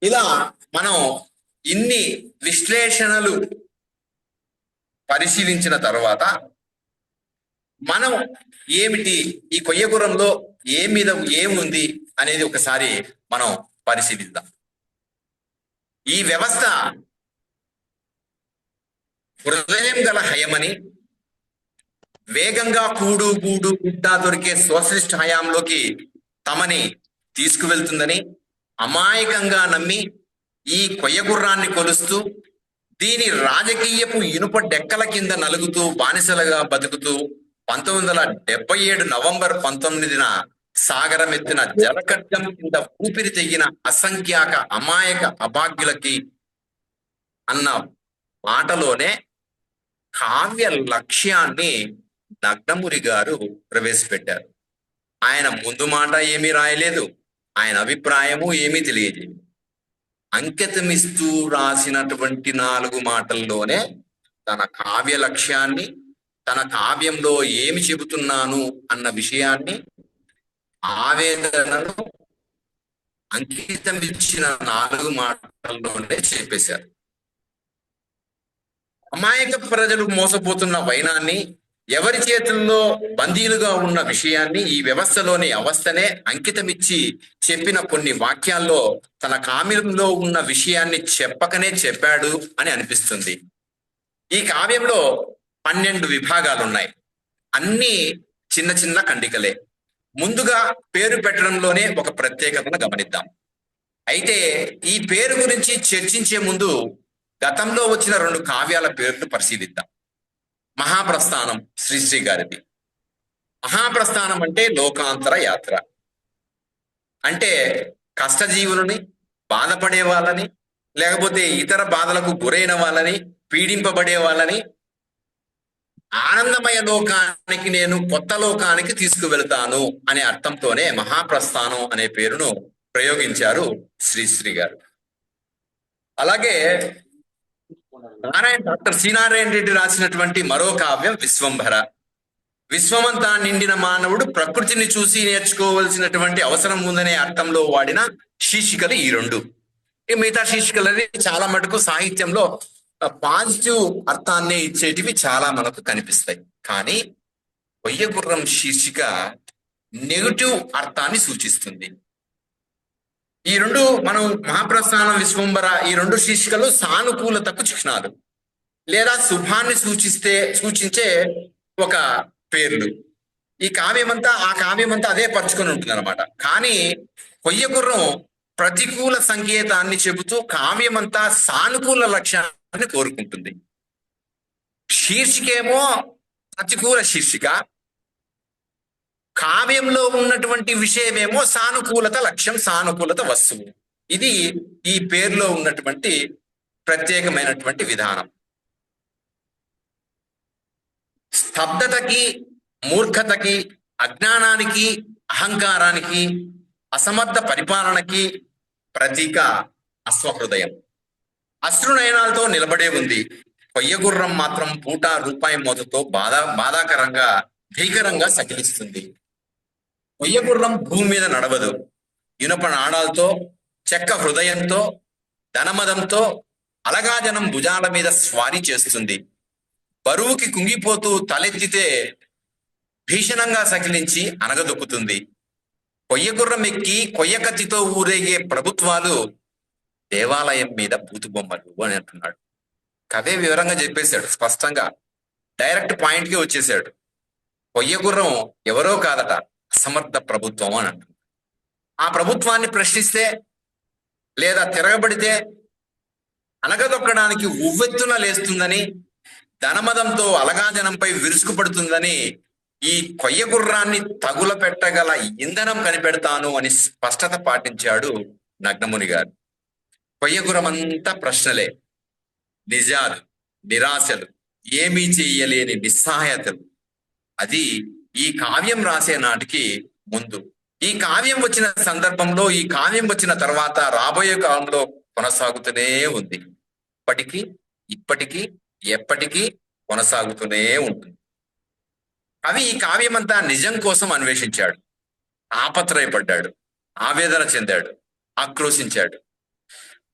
ఇలా మనం ఇన్ని విశ్లేషణలు పరిశీలించిన తర్వాత మనం ఏమిటి ఈ కొయ్యగుర్రంలో ఏముంది అనేది ఒకసారి మనం పరిశీలిద్దాం. ఈ వ్యవస్థ హృదయం గల హయమని, వేగంగా కూడు గుడ్డ దొరికే సోషలిస్ట్ హయాంలోకి తమని తీసుకువెళ్తుందని అమాయకంగా నమ్మి ఈ కొయ్య గుర్రాన్ని కొలుస్తూ దీని రాజకీయపు ఇనుప డెక్కల కింద నలుగుతూ బానిసలుగా బతుకుతూ 1977 నవంబర్ 19న సాగరమెత్తిన జలకట్టం కింద ఊపిరి తెగిన అసంఖ్యాక అమాయక అభాగ్యులకి అన్న మాటలోనే కావ్య లక్ష్యాన్ని నగ్నమురి గారు ప్రవేశపెట్టారు. ఆయన ముందు మాట ఏమీ రాయలేదు, ఆయన అభిప్రాయము ఏమీ తెలియజేయలేదు. అంకితమిస్తూ రాసినటువంటి 4 మాటల్లోనే తన కావ్య లక్ష్యాన్ని, తన కావ్యంలో ఏమి చెబుతున్నాను అన్న విషయాన్ని, ఆవేదనను అంకితం ఇచ్చిన 4 మాటల్లోనే చెప్పేశారు. అమాయక ప్రజలు మోసపోతున్న వైనాన్ని, ఎవరి చేతుల్లో బందీలుగా ఉన్న విషయాన్ని, ఈ వ్యవస్థలోని అవస్థనే అంకితమిచ్చి చెప్పిన కొన్ని వాక్యాల్లో తన కావ్యంలో ఉన్న విషయాన్ని చెప్పకనే చెప్పాడు అని అనిపిస్తుంది. ఈ కావ్యంలో 12 విభాగాలు ఉన్నాయి. అన్ని చిన్న చిన్న ఖండికలే. ముందుగా పేరు పెట్టడంలోనే ఒక ప్రత్యేకతను గమనిద్దాం. అయితే ఈ పేరు గురించి చర్చించే ముందు గతంలో వచ్చిన 2 కావ్యాల పేర్లు పరిశీలిద్దాం. మహాప్రస్థానం శ్రీశ్రీ గారిది. మహాప్రస్థానం అంటే లోకాంతర యాత్ర, అంటే కష్టజీవులని, బాధపడే వాళ్ళని, లేకపోతే ఇతర బాధలకు గురైన వాళ్ళని, పీడింపబడే వాళ్ళని ఆనందమయ లోకానికి, నేను కొత్త లోకానికి తీసుకువెళ్తాను అనే అర్థంతోనే మహాప్రస్థానం అనే పేరును ప్రయోగించారు శ్రీశ్రీ గారు. అలాగే డాక్టర్ సి నారాయణ రెడ్డి రాసినటువంటి మరో కావ్యం విశ్వంభర. విశ్వమంతా నిండిన మానవుడు ప్రకృతిని చూసి నేర్చుకోవలసినటువంటి అవసరం ఉందనే అర్థంలో వాడిన శీర్షికలు ఈ 2. మిగతా శీర్షికలని చాలా మటుకు సాహిత్యంలో పాజిటివ్ అర్థాన్ని ఇచ్చేటివి చాలా మనకు కనిపిస్తాయి. కానీ కొయ్య గుర్రం శీర్షిక నెగటివ్ అర్థాన్ని సూచిస్తుంది. ఈ 2 మనం మహాప్రస్థానం, విశ్వంబర, ఈ 2 శీర్షికలు సానుకూలతకు చిహ్నాలు లేదా శుభాన్ని సూచించే ఒక పేర్లు. ఈ కావ్యమంతా ఆ కావ్యమంతా అదే పరుచుకొని ఉంటుంది అనమాట. కానీ కొయ్య గుర్రం ప్రతికూల సంకేతాన్ని చెబుతూ కావ్యమంతా సానుకూల లక్ష్యాన్ని కోరుకుంటుంది. శీర్షికేమో ప్రతికూల శీర్షిక, కావ్యంలో ఉన్నటువంటి విషయమేమో సానుకూలత లక్ష్యం, సానుకూలత వస్తువు. ఇది ఈ పేరులో ఉన్నటువంటి ప్రత్యేకమైనటువంటి విధానం. స్తబ్దతకి, మూర్ఖతకి, అజ్ఞానానికి, అహంకారానికి, అసమర్థ పరిపాలనకి ప్రతీక అశ్వహృదయం. అశ్రునయనాలతో నిలబడే ఉంది. కొయ్యగుర్రం మాత్రం పూట రూపాయి మోతతో బాధాకరంగా, భీకరంగా సకిలిస్తుంది. కొయ్యగుర్రం భూమి మీద నడవదు. ఇనుప నాడాలతో, చెక్క హృదయంతో, ధనమదంతో అలగాజనం భుజాల మీద స్వారీ చేస్తుంది. బరువుకి కుంగిపోతూ తలెత్తితే భీషణంగా సకిలించి అనగదొక్కుతుంది. కొయ్యగుర్రం ఎక్కి కొయ్య కత్తితో ఊరేగే ప్రభుత్వాలు దేవాలయం మీద బూతుబొమ్మలు అని అంటున్నాడు. కవే వివరంగా చెప్పేశాడు, స్పష్టంగా డైరెక్ట్ పాయింట్ కి వచ్చేసాడు. కొయ్యగుర్రం ఎవరో కాదట, అసమర్థ ప్రభుత్వం అని అంటుంది. ఆ ప్రభుత్వాన్ని ప్రశ్నిస్తే లేదా తిరగబడితే అనగదొక్కడానికి ఉవ్వెత్తున లేస్తుందని, ధనమదంతో అలగాజనంపై విరుచుకుపడుతుందని, ఈ కొయ్యగుర్రాన్ని తగుల పెట్టగల ఇంధనం కనిపెడతాను అని స్పష్టత పాటించాడు నగ్నముని గారు. కొయ్యగుర్రమంతా ప్రశ్నలే, నిజాలు, నిరాశలు, ఏమీ చెయ్యలేని నిస్సహాయతలు. అది ఈ కావ్యం రాసే నాటికి ముందు. ఈ కావ్యం వచ్చిన సందర్భంలో, ఈ కావ్యం వచ్చిన తర్వాత రాబోయే కాలంలో కొనసాగుతూనే ఉంది. ఇప్పటికీ ఎప్పటికీ కొనసాగుతూనే ఉంటుంది. కవి ఈ కావ్యమంతా నిజం కోసం అన్వేషించాడు, ఆపత్రయపడ్డాడు, ఆవేదన చెందాడు, ఆక్రోశించాడు.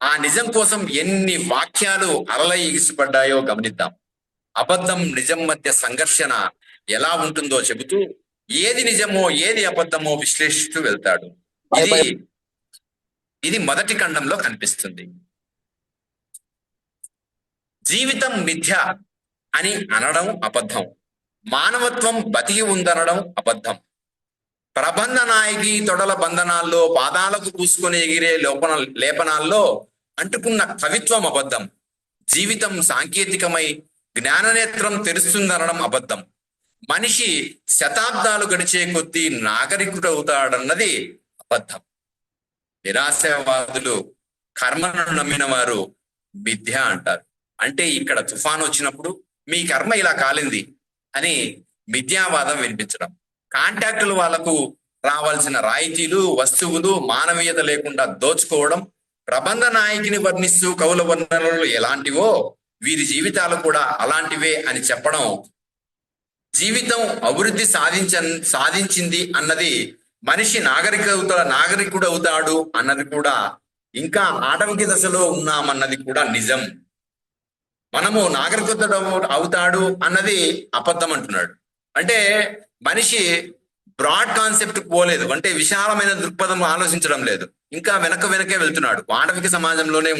ఆ నిజం కోసం ఎన్ని వాక్యాలు అలలై ఎగిసిపడ్డాయో గమనిద్దాం. అబద్ధం నిజం మధ్య సంఘర్షణ ఎలా ఉంటుందో చెబుతూ ఏది నిజమో ఏది అబద్ధమో విశ్లేషిస్తూ వెళ్తాడు. ఇది మొదటి ఖండంలో కనిపిస్తుంది. జీవితం మిథ్య అని అనడం అబద్ధం, మానవత్వం బతికి ఉందనడం అబద్ధం, ప్రబంధ నాయకి తొడల బంధనాల్లో పాదాలకు పూసుకొని ఎగిరే లేపనాల్లో అంటుకున్న కవిత్వం అబద్ధం. జీవితం సాంకేతికమై జ్ఞాననేత్రం తెరుస్తుందనడం అబద్ధం. మనిషి శతాబ్దాలు గడిచే కొద్దీ నాగరికుడవుతాడన్నది అబద్ధం. నిరాశవాదులు కర్మను నమ్మిన వారు మిథ్య అంటారు. అంటే ఇక్కడ తుఫాను వచ్చినప్పుడు మీ కర్మ ఇలా కాలింది అని మిథ్యావాదం వినిపించడం. కాంట్రాక్టులు వాళ్లకు రావాల్సిన రాయితీలు, వస్తువులు మానవీయత లేకుండా దోచుకోవడం, ప్రబంధ నాయకిని వర్ణిస్తూ కవుల వర్ణనలు ఎలాంటివో వీరి జీవితాలు కూడా అలాంటివే అని చెప్పడం, జీవితం అభివృద్ధి సాధించింది అన్నది, మనిషి నాగరికుడు అవుతాడు అన్నది కూడా, ఇంకా ఆటవిక దశలో ఉన్నామన్నది కూడా నిజం. మనము నాగరికుడు అవుతాడు అన్నది అబద్ధం అంటున్నాడు. అంటే మనిషి బ్రాడ్ కాన్సెప్ట్ పోలేదు, అంటే విశాలమైన దృక్పథం ఆలోచించడం లేదు, ఇంకా వెనకే వెళ్తున్నాడు. ఆటవిక సమాజంలోనే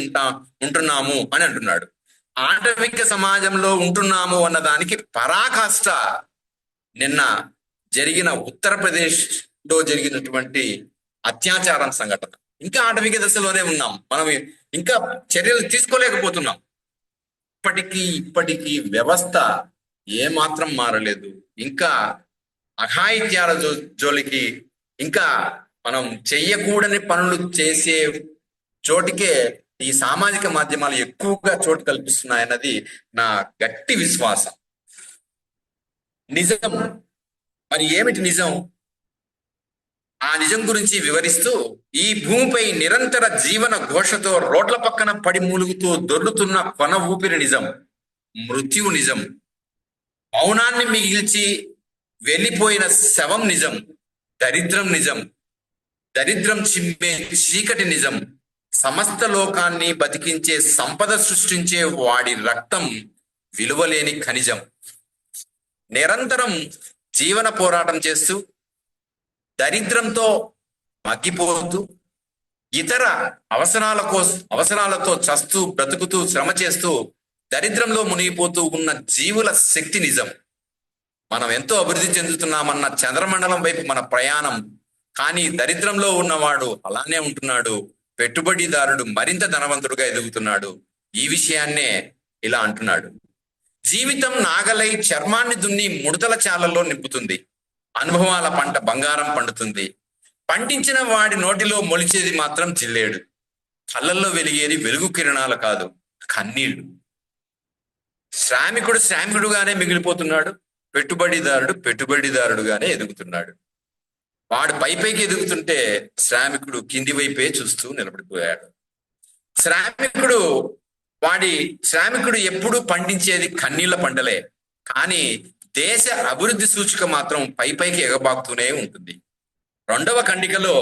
ఉంటున్నాము అని అంటున్నాడు. ఆటవిక సమాజంలో ఉంటున్నాము అన్న దానికి పరాకాష్ట నిన్న జరిగిన ఉత్తరప్రదేశ్ లో జరిగినటువంటి అత్యాచారం సంఘటన. ఇంకా ఆటవిక దశలోనే ఉన్నాం, మనం ఇంకా చర్యలు తీసుకోలేకపోతున్నాం. ఇప్పటికీ వ్యవస్థ ఏమాత్రం మారలేదు. ఇంకా అఘాయిత్యాల జోలికి, ఇంకా మనం చెయ్యకూడని పనులు చేసే చోటికే ఈ సామాజిక మాధ్యమాలు ఎక్కువగా చోటు కల్పిస్తున్నాయన్నది నా గట్టి విశ్వాసం. నిజం మరి ఏమిటి నిజం? ఆ నిజం గురించి వివరిస్తూ, ఈ భూమిపై నిరంతర జీవన ఘోషతో రోడ్ల పక్కన పడి మూలుగుతూ దొర్లుతున్న కొన ఊపిరి నిజం. మృత్యువు నిజం. మౌనాన్ని మిగిల్చి వెళ్ళిపోయిన శవం నిజం. దరిద్రం నిజం. దరిద్రం చిమ్మే చీకటి నిజం. సమస్త లోకాన్ని బతికించే సంపద సృష్టించే వాడి రక్తం విలువలేని ఖనిజం. నిరంతరం జీవన పోరాటం చేస్తూ దరిద్రంతో మగ్గిపోతూ ఇతర అవసరాలతో చస్తూ బ్రతుకుతూ శ్రమ చేస్తూ దరిద్రంలో మునిగిపోతూ ఉన్న జీవుల శక్తి నిజం. మనం ఎంతో అభివృద్ధి చెందుతున్నామన్న చంద్రమండలం వైపు మన ప్రయాణం, కానీ దరిద్రంలో ఉన్నవాడు అలానే ఉంటున్నాడు. పెట్టుబడిదారుడు మరింత ధనవంతుడుగా ఎదుగుతున్నాడు. ఈ విషయాన్నే ఇలా అంటున్నాడు. జీవితం నాగలై చర్మాన్ని దున్ని ముడతల చాలల్లో నింపుతుంది. అనుభవాల పంట బంగారం పండుతుంది. పండించిన వాడి నోటిలో మొలిచేది మాత్రం జిల్లేడు. కళ్ళల్లో వెలిగేది వెలుగు కిరణాలు కాదు, కన్నీళ్లు. శ్రామికుడుగానే మిగిలిపోతున్నాడు. పెట్టుబడిదారుడుగానే ఎదుగుతున్నాడు. వాడు పైకి ఎదుగుతుంటే శ్రామికుడు కింది వైపే చూస్తూ నిలబడిపోయాడు. శ్రామికుడు ఎప్పుడూ పండించేది కన్నీళ్ల పంటలే. కానీ దేశ అభివృద్ధి సూచిక మాత్రం పైకి ఎగబాకుతూనే ఉంటుంది. రెండవ ఖండికలో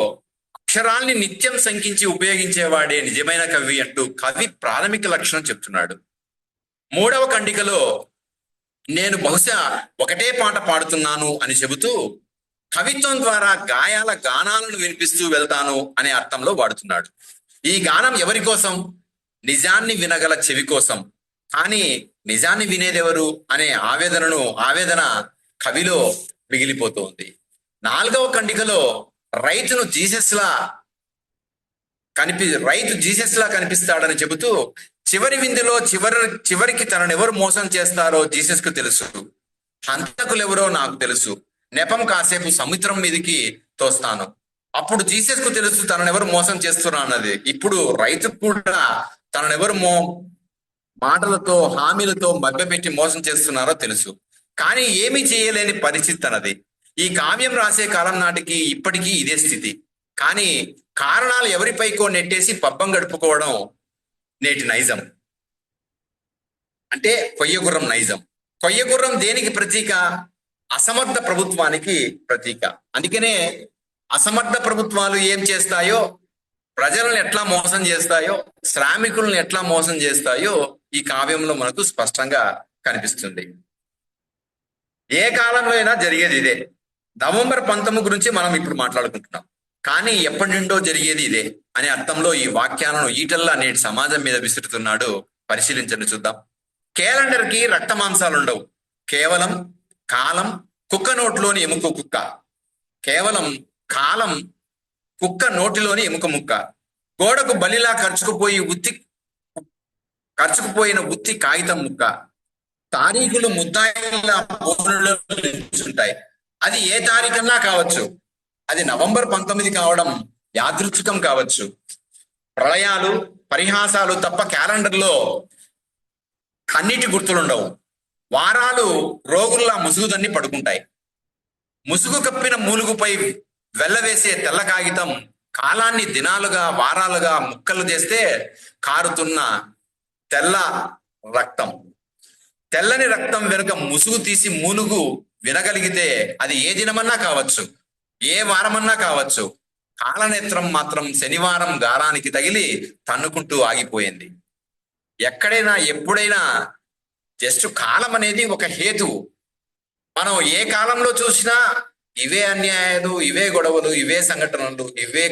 అక్షరాల్ని నిత్యం సంఖ్యించి ఉపయోగించేవాడే నిజమైన కవి అంటూ కవి ప్రాథమిక లక్షణం చెప్తున్నాడు. మూడవ ఖండికలో నేను బహుశా ఒకటే పాట పాడుతున్నాను అని చెబుతూ కవిత్వం ద్వారా గానాలను వినిపిస్తూ వెళ్తాను అనే అర్థంలో వాడుతున్నాడు. ఈ గానం ఎవరి కోసం? నిజాన్ని వినగల చెవి కోసం. కానీ నిజాన్ని వినేదెవరు అనే ఆవేదన కవిలో మిగిలిపోతుంది. నాలుగవ ఖండికలో రైతు జీసస్ లా కనిపిస్తాడని చెబుతూ చివరి విందులో చివరికి తనను ఎవరు మోసం చేస్తారో జీసస్ కు తెలుసు. హంతకులెవరో నాకు తెలుసు. నెపం కాసేపు సముద్రం మీదకి తోస్తాను. అప్పుడు జీసస్ కు తెలుసు తననెవరు మోసం చేస్తున్నా అన్నది. ఇప్పుడు రైతు కూడా తననెవరు మాటలతో హామీలతో మభ్యపెట్టి మోసం చేస్తున్నారో తెలుసు. కానీ ఏమీ చేయలేని పరిస్థితి అన్నది. ఈ కావ్యం రాసే కాలం నాటికి ఇప్పటికీ ఇదే స్థితి. కానీ కారణాలు ఎవరిపైకో నెట్టేసి పబ్బం గడుపుకోవడం నేటి నైజం. అంటే కొయ్యగుర్రం నైజం. కొయ్యగుర్రం దేనికి ప్రతీక? అసమర్థ ప్రభుత్వానికి ప్రతీక. అందుకనే అసమర్థ ప్రభుత్వాలు ఏం చేస్తాయో, ప్రజలను ఎట్లా మోసం చేస్తాయో, శ్రామికులను ఎట్లా మోసం చేస్తాయో ఈ కావ్యంలో మనకు స్పష్టంగా కనిపిస్తుంది. ఏ కాలంలో అయినా జరిగేది ఇదే. నవంబర్ 19 గురించి మనం ఇప్పుడు మాట్లాడుకుంటున్నాం, కానీ ఎప్పటి నుండో జరిగేది ఇదే అనే అర్థంలో ఈ వాక్యాలను ఈటల్లా నేటి సమాజం మీద విసురుతున్నాడు. పరిశీలించండి, చూద్దాం. క్యాలెండర్ కి రక్త మాంసాలు ఉండవు. కేవలం కాలం, కుక్క నోట్లోని ఎముక కుక్క. కేవలం కాలం కుక్క నోటిలోని ఎముక ముక్క. గోడకు బలిలా ఖర్చుకుపోయిన ఉత్తి కాగితం ముక్క. తారీఖులు ముద్దాయిలా ఫోన్లలో నిల్చుంటాయి. అది ఏ తారీఖన్నా కావచ్చు. అది నవంబర్ 19 కావడం యాదృచ్ఛికం కావచ్చు. ప్రళయాలు, పరిహాసాలు తప్ప క్యాలెండర్లో కన్నీటి గుర్తులుండవు. వారాలు రోగుల్లా ముసుగుదన్ని పడుకుంటాయి. ముసుగు కప్పిన మూలుగుపై వెళ్ళవేసే తెల్ల కాగితం కాలాన్ని దినాలుగా, వారాలుగా ముక్కలు చేస్తే కారుతున్న తెల్ల రక్తం. తెల్లని రక్తం వెనుక ముసుగు తీసి మూలుగు వినగలిగితే అది ఏ దినమన్నా కావచ్చు, ఏ వారమన్నా కావచ్చు. కాలనేత్రం మాత్రం శనివారం గారానికి తగిలి తన్నుకుంటూ ఆగిపోయింది. ఎక్కడైనా ఎప్పుడైనా జస్ట్ కాలం అనేది ఒక హేతువు. మనం ఏ కాలంలో చూసినా ఇవే అన్యాయాలు, ఇవే గొడవలు, ఇవే సంఘటనలు, ఇవే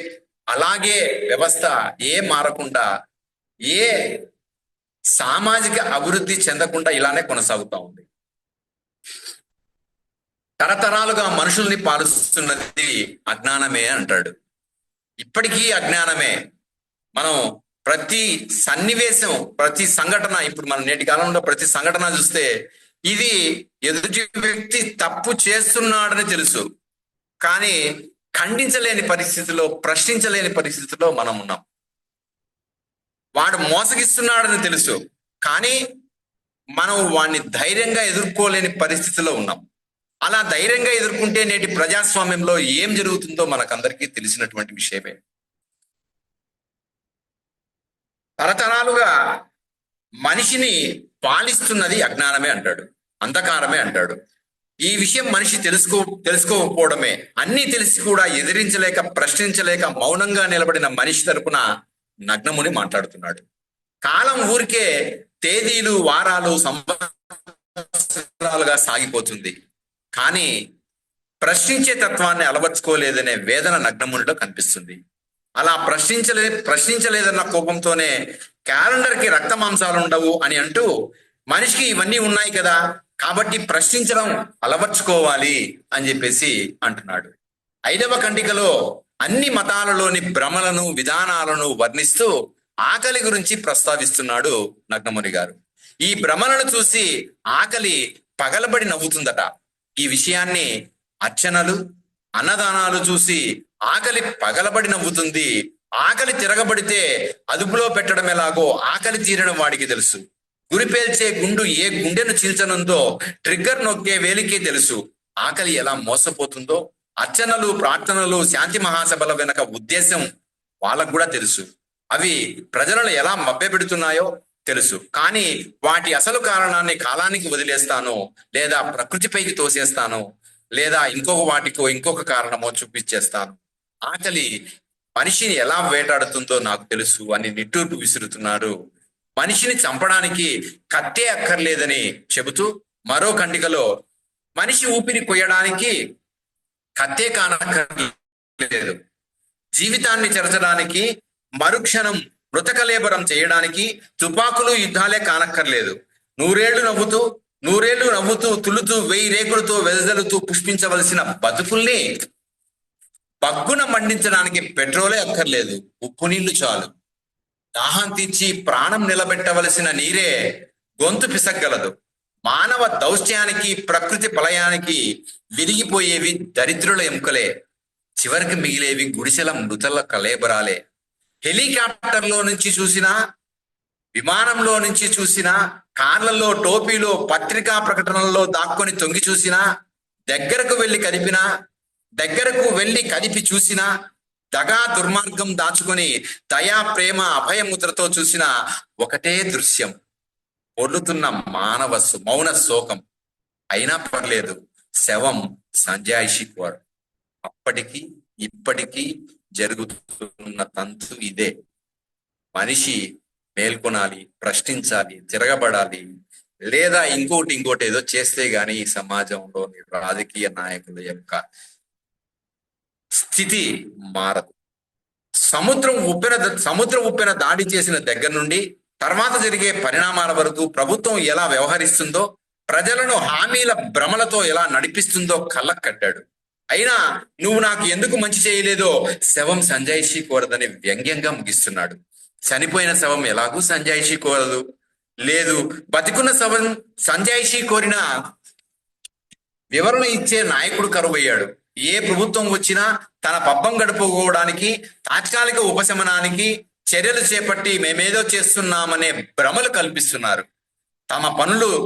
అలాగే వ్యవస్థ ఏ మారకుండా, ఏ సామాజిక అభివృద్ధి చెందకుండా ఇలానే కొనసాగుతూ ఉంది. తరతరాలుగా మనుషుల్ని పాలిస్తున్నది అజ్ఞానమే అంటాడు. ఇప్పటికీ అజ్ఞానమే. మనం ప్రతి సన్నివేశం, ప్రతి సంఘటన, ఇప్పుడు మన నేటి కాలంలో ప్రతి సంఘటన చూస్తే ఇది ఎదుటి వ్యక్తి తప్పు చేస్తున్నాడని తెలుసు, కానీ ఖండించలేని పరిస్థితిలో, ప్రశ్నించలేని పరిస్థితిలో మనం ఉన్నాం. వాడు మోసగిస్తున్నాడని తెలుసు, కానీ మనం వాడిని ధైర్యంగా ఎదుర్కోలేని పరిస్థితిలో ఉన్నాం. అలా ధైర్యంగా ఎదుర్కొంటే నేటి ప్రజాస్వామ్యంలో ఏం జరుగుతుందో మనకందరికీ తెలిసినటువంటి విషయమే. తరతరాలుగా మనిషిని పాలిస్తున్నది అజ్ఞానమే అంటాడు, అంధకారమే అంటాడు. ఈ విషయం మనిషి తెలుసుకోకపోవడమే. అన్నీ తెలిసి కూడా ఎదిరించలేక, ప్రశ్నించలేక మౌనంగా నిలబడిన మనిషి తరపున నగ్నముని మాట్లాడుతున్నాడు. కాలం ఊరికే తేదీలు, వారాలు, సంవత్సరాలుగా సాగిపోతుంది, కానీ ప్రశ్నించే తత్వాన్ని అలవర్చుకోలేదనే వేదన నగ్నమునిలో కనిపిస్తుంది. అలా ప్రశ్నించలేదన్న కోపంతోనే క్యాలెండర్కి రక్త మాంసాలు ఉండవు అని అంటూ మనిషికి ఇవన్నీ ఉన్నాయి కదా కాబట్టి ప్రశ్నించడం అలవర్చుకోవాలి అని చెప్పేసి అంటున్నాడు. 5వ ఖండికలో అన్ని మతాలలోని భ్రమలను, విధానాలను వర్ణిస్తూ ఆకలి గురించి ప్రస్తావిస్తున్నాడు నగ్నముని గారు. ఈ భ్రమలను చూసి ఆకలి పగలబడి నవ్వుతుందట. ఈ విషయాన్ని అర్చనలు, అన్నదానాలు చూసి ఆకలి పగలబడి నవ్వుతుంది. ఆకలి తిరగబడితే అదుపులో పెట్టడం ఎలాగో ఆకలి తీరడం వాడికి తెలుసు. గురి పేల్చే గుండు ఏ గుండెను చీల్చనుందో ట్రిగ్గర్ నొక్కే వేలికే తెలుసు. ఆకలి ఎలా మోసపోతుందో అర్చనలు, ప్రార్థనలు, శాంతి మహాసభల వెనక ఉద్దేశం వాళ్ళకు కూడా తెలుసు. అవి ప్రజలను ఎలా మభ్యపెడుతున్నాయో తెలుసు. కానీ వాటి అసలు కారణాన్ని కాలానికి వదిలేస్తాను, లేదా ప్రకృతిపైకి తోసేస్తాను, లేదా ఇంకొక కారణమో చూపించేస్తాను. ఆకలి మనిషిని ఎలా వేటాడుతుందో నాకు తెలుసు అని నిట్టూర్పు విసురుతున్నాడు. మనిషిని చంపడానికి కత్తే అక్కర్లేదని చెబుతూ మరో ఖండికలో మనిషి ఊపిరి కొయ్యడానికి కత్తే కానక్కర్లేదు, జీవితాన్ని చెరచడానికి, మరుక్షణం మృతకలేబరం చేయడానికి తుపాకులు, యుద్ధాలే కానక్కర్లేదు. నూరేళ్లు నవ్వుతూ తులుతూ 1000 రేకులతో వెదజల్లుతూ పుష్పించవలసిన బతుకుల్ని బగ్గున మండించడానికి పెట్రోలే అక్కర్లేదు, ఉప్పు నీళ్లు చాలు. దాహం తీర్చి ప్రాణం నిలబెట్టవలసిన నీరే గొంతు పిసగ్గలదు. మానవ దౌత్యానికి, ప్రకృతి ప్రళయానికి విరిగిపోయేవి దరిద్రుల ఎముకలే, చివరికి మిగిలేవి గుడిసెల మృతల కలేబరాలే. హెలికాప్టర్లో నుంచి చూసినా, విమానంలో నుంచి చూసినా, కార్లలో, టోపీలో, పత్రికా ప్రకటనల్లో దాక్కొని తొంగి చూసినా, దగ్గరకు వెళ్ళి కదిపి చూసినా, దగా దుర్మార్గం దాచుకొని దయా, ప్రేమ, అభయముద్రతో చూసిన ఒకటే దృశ్యం, పొర్లుతున్న మౌన శోకం. అయినా పర్లేదు, శవం సంజాయిషి కోరు. అప్పటికి ఇప్పటికీ జరుగుతున్న తంతు ఇదే. మనిషి మేల్కొనాలి, ప్రశ్నించాలి, తిరగబడాలి, లేదా ఇంకోటి ఏదో చేస్తే గాని ఈ సమాజంలోని రాజకీయ నాయకుల యొక్క స్థితి మారదు. సముద్రం ఉప్పెన దాడి చేసిన దగ్గర నుండి తర్వాత జరిగే పరిణామాల వరకు ప్రభుత్వం ఎలా వ్యవహరిస్తుందో, ప్రజలను హామీల భ్రమలతో ఎలా నడిపిస్తుందో కళ్ళకు కట్టాడు. అయినా నువ్వు నాకు ఎందుకు మంచి చేయలేదో శవం సంజాయిషీ కోరదని వ్యంగ్యంగా ముగిస్తున్నాడు. చనిపోయిన శవం ఎలాగూ సంజాయిషీ కోరదు, లేదు బతికున్న శవం సంజాయిషీ కోరినా వివరణ ఇచ్చే నాయకుడు కరువయ్యాడు. ఏ ప్రభుత్వం వచ్చినా తన పబ్బం గడుపుకోవడానికి, తాత్కాలిక ఉపశమనానికి చర్యలు చేపట్టి మేమేదో చేస్తున్నామనే భ్రమలు కల్పిస్తున్నారు. తన పనులేమో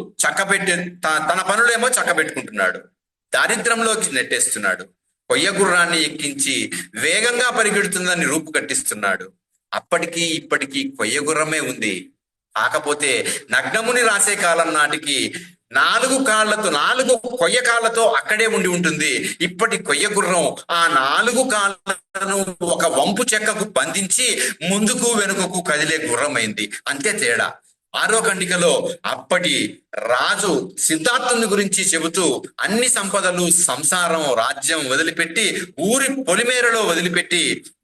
చక్కబెట్టుకుంటున్నాడు, దారిద్రంలోకి నెట్టేస్తున్నాడు. కొయ్య గుర్రాన్ని ఎక్కించి వేగంగా పరిగెడుతుందని రూపు కట్టిస్తున్నాడు. అప్పటికీ ఇప్పటికీ కొయ్య గుర్రమే ఉంది. కాకపోతే నగ్నముని రాసే కాలం నాటికి 4 కొయ్య కాళ్ళతో అక్కడే ఉండి ఉంటుంది. ఇప్పటి కొయ్య గుర్రం ఆ 4 కాళ్ళను ఒక వంపు చెక్కకు బంధించి ముందుకు వెనుకకు కదిలే గుర్రమైంది. అంతే తేడా. 6వ ఖండికలో అప్పటి రాజు సిద్ధార్థుని గురించి చెబుతూ అన్ని సంపదలు, సంసారం, రాజ్యం వదిలిపెట్టి ఊరి పొలిమేరలో వదిలిపెట్టి